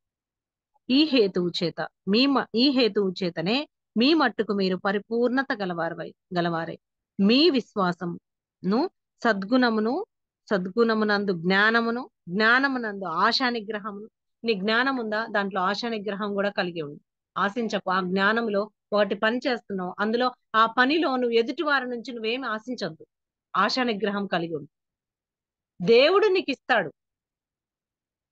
B: ఈ హేతువు చేతనే మీ మట్టుకు మీరు పరిపూర్ణత గలవారై మీ విశ్వాసమును సద్గుణమునందు జ్ఞానమునందు ఆశా నిగ్రహమును. నీ జ్ఞానం ఉందా, దాంట్లో ఆశా నిగ్రహం కూడా కలిగి ఉంది. ఆశించకు. ఆ జ్ఞానంలో ఒకటి పని చేస్తున్నావు, అందులో ఆ పనిలో నువ్వు ఎదుటి వారి నుంచి నువ్వేమి ఆశించద్దు. ఆశా నిగ్రహం కలిగి ఉంది. దేవుడు నీకు ఇస్తాడు.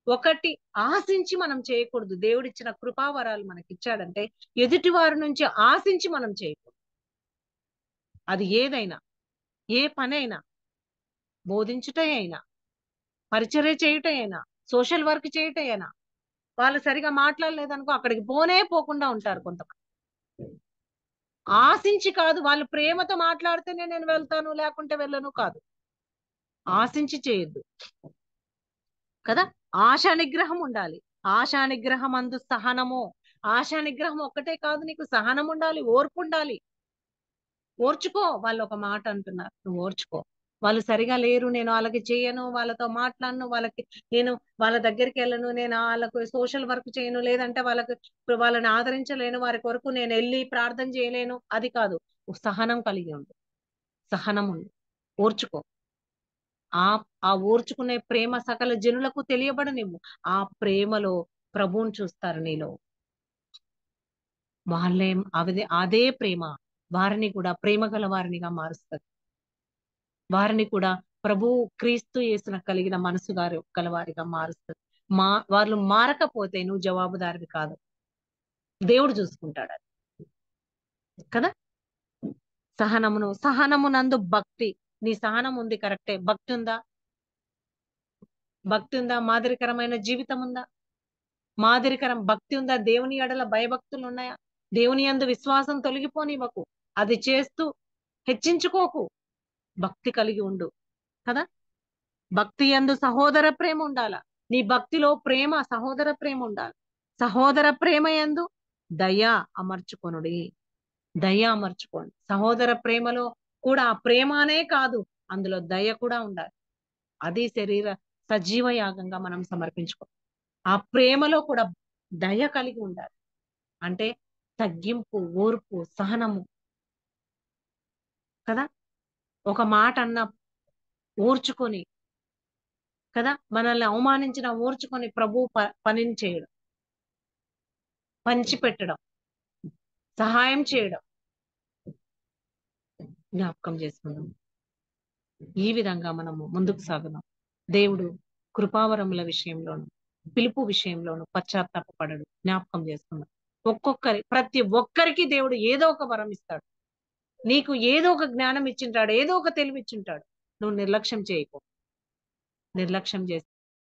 B: ఒకటి ఆశించి మనం చేయకూడదు. దేవుడిచ్చిన కృపావరాలు మనకిచ్చాడంటే ఎదుటి వారి నుంచి ఆశించి మనం చేయకూడదు. అది ఏదైనా, ఏ పనైనా, బోధించుట అయినా, పరిచర్య చేయుట అయినా, సోషల్ వర్క్ చేయుట అయినా, వాళ్ళు సరిగా మాట్లాడలేదనుకో అక్కడికి పోకుండా ఉంటారు కొంతమంది. ఆశించి కాదు, వాళ్ళు ప్రేమతో మాట్లాడితేనే నేను వెళ్తాను లేకుంటే వెళ్ళను కాదు. ఆశించి చేయొద్దు కదా. ఆశా నిగ్రహం ఉండాలి. ఆశా నిగ్రహం అందు సహనము. ఆశా నిగ్రహం ఒక్కటే కాదు, నీకు సహనం ఉండాలి, ఓర్పు ఉండాలి. ఓర్చుకో. వాళ్ళు ఒక మాట అంటున్నారు, నువ్వు ఓర్చుకో. వాళ్ళు సరిగా లేరు, నేను వాళ్ళకి చేయను, వాళ్ళతో మాట్లాడను, నేను వాళ్ళ దగ్గరికి వెళ్ళను, నేను వాళ్ళకు సోషల్ వర్క్ చేయను, లేదంటే వాళ్ళని ఆదరించలేను, వారి కొరకు నేను వెళ్ళి ప్రార్థన చేయలేను, అది కాదు. సహనం కలిగి ఉండు, సహనం ఉండు, ఓర్చుకో. ఆ ఓర్చుకునే ప్రేమ సకల జనులకు తెలియబడనివ్వు. ఆ ప్రేమలో ప్రభువుని చూస్తారు నీలో. అదే ప్రేమ వారిని కూడా ప్రేమ గల వారినిగా మారుస్తుంది. వారిని కూడా ప్రభు క్రీస్తు యేసున కలిగిన మనసు గలవారిగా మారుస్తుంది. వాళ్ళు మారకపోతే నువ్వు జవాబుదారివి కాదు. దేవుడు చూసుకుంటాడు అది కదా. సహనమునందు భక్తి. నీ సహనం ఉంది కరెక్టే. భక్తి ఉందా? భక్తి ఉందా? మాదిరికరమైన జీవితం ఉందా? భక్తి ఉందా? దేవుని ఎడల భయభక్తులు ఉన్నాయా? దేవుని యందు విశ్వాసం తొలగిపోనివ్వకు. అది చేస్తూ హెచ్చించుకోకు. భక్తి కలిగి ఉండు కదా. భక్తి యందు సహోదర ప్రేమ ఉండాల. నీ భక్తిలో ప్రేమ, సహోదర ప్రేమ ఉండాలి. సహోదర ప్రేమ యందు దయ అమర్చుకొనుడి. దయ అమర్చుకోండి. సహోదర ప్రేమలో కూడా ఆ ప్రేమ అనే కాదు, అందులో దయ కూడా ఉండాలి. అది సజీవ యాగంగా మనం సమర్పించుకో. ఆ ప్రేమలో కూడా దయ కలిగి ఉండాలి. అంటే తగ్గింపు, ఓర్పు, సహనము కదా. ఒక మాట అన్న ఓర్చుకొని కదా, మనల్ని అవమానించిన ఓర్చుకొని ప్రభు పనిని చేయడం, పంచిపెట్టడం, సహాయం చేయడం జ్ఞాపకం చేసుకుందాం. ఈ విధంగా మనము ముందుకు సాగుదాం. దేవుడు కృపావరముల విషయంలోను, పిలుపు విషయంలోను పశ్చాత్తాపపడడు. జ్ఞాపకం చేసుకుందాం. ప్రతి ఒక్కరికి దేవుడు ఏదో ఒక వరం ఇస్తాడు. నీకు ఏదో ఒక జ్ఞానం ఇచ్చింటాడు, ఏదో ఒక తెలివి ఇచ్చింటాడు. నువ్వు నిర్లక్ష్యం చేయకు. నిర్లక్ష్యం చేస్తే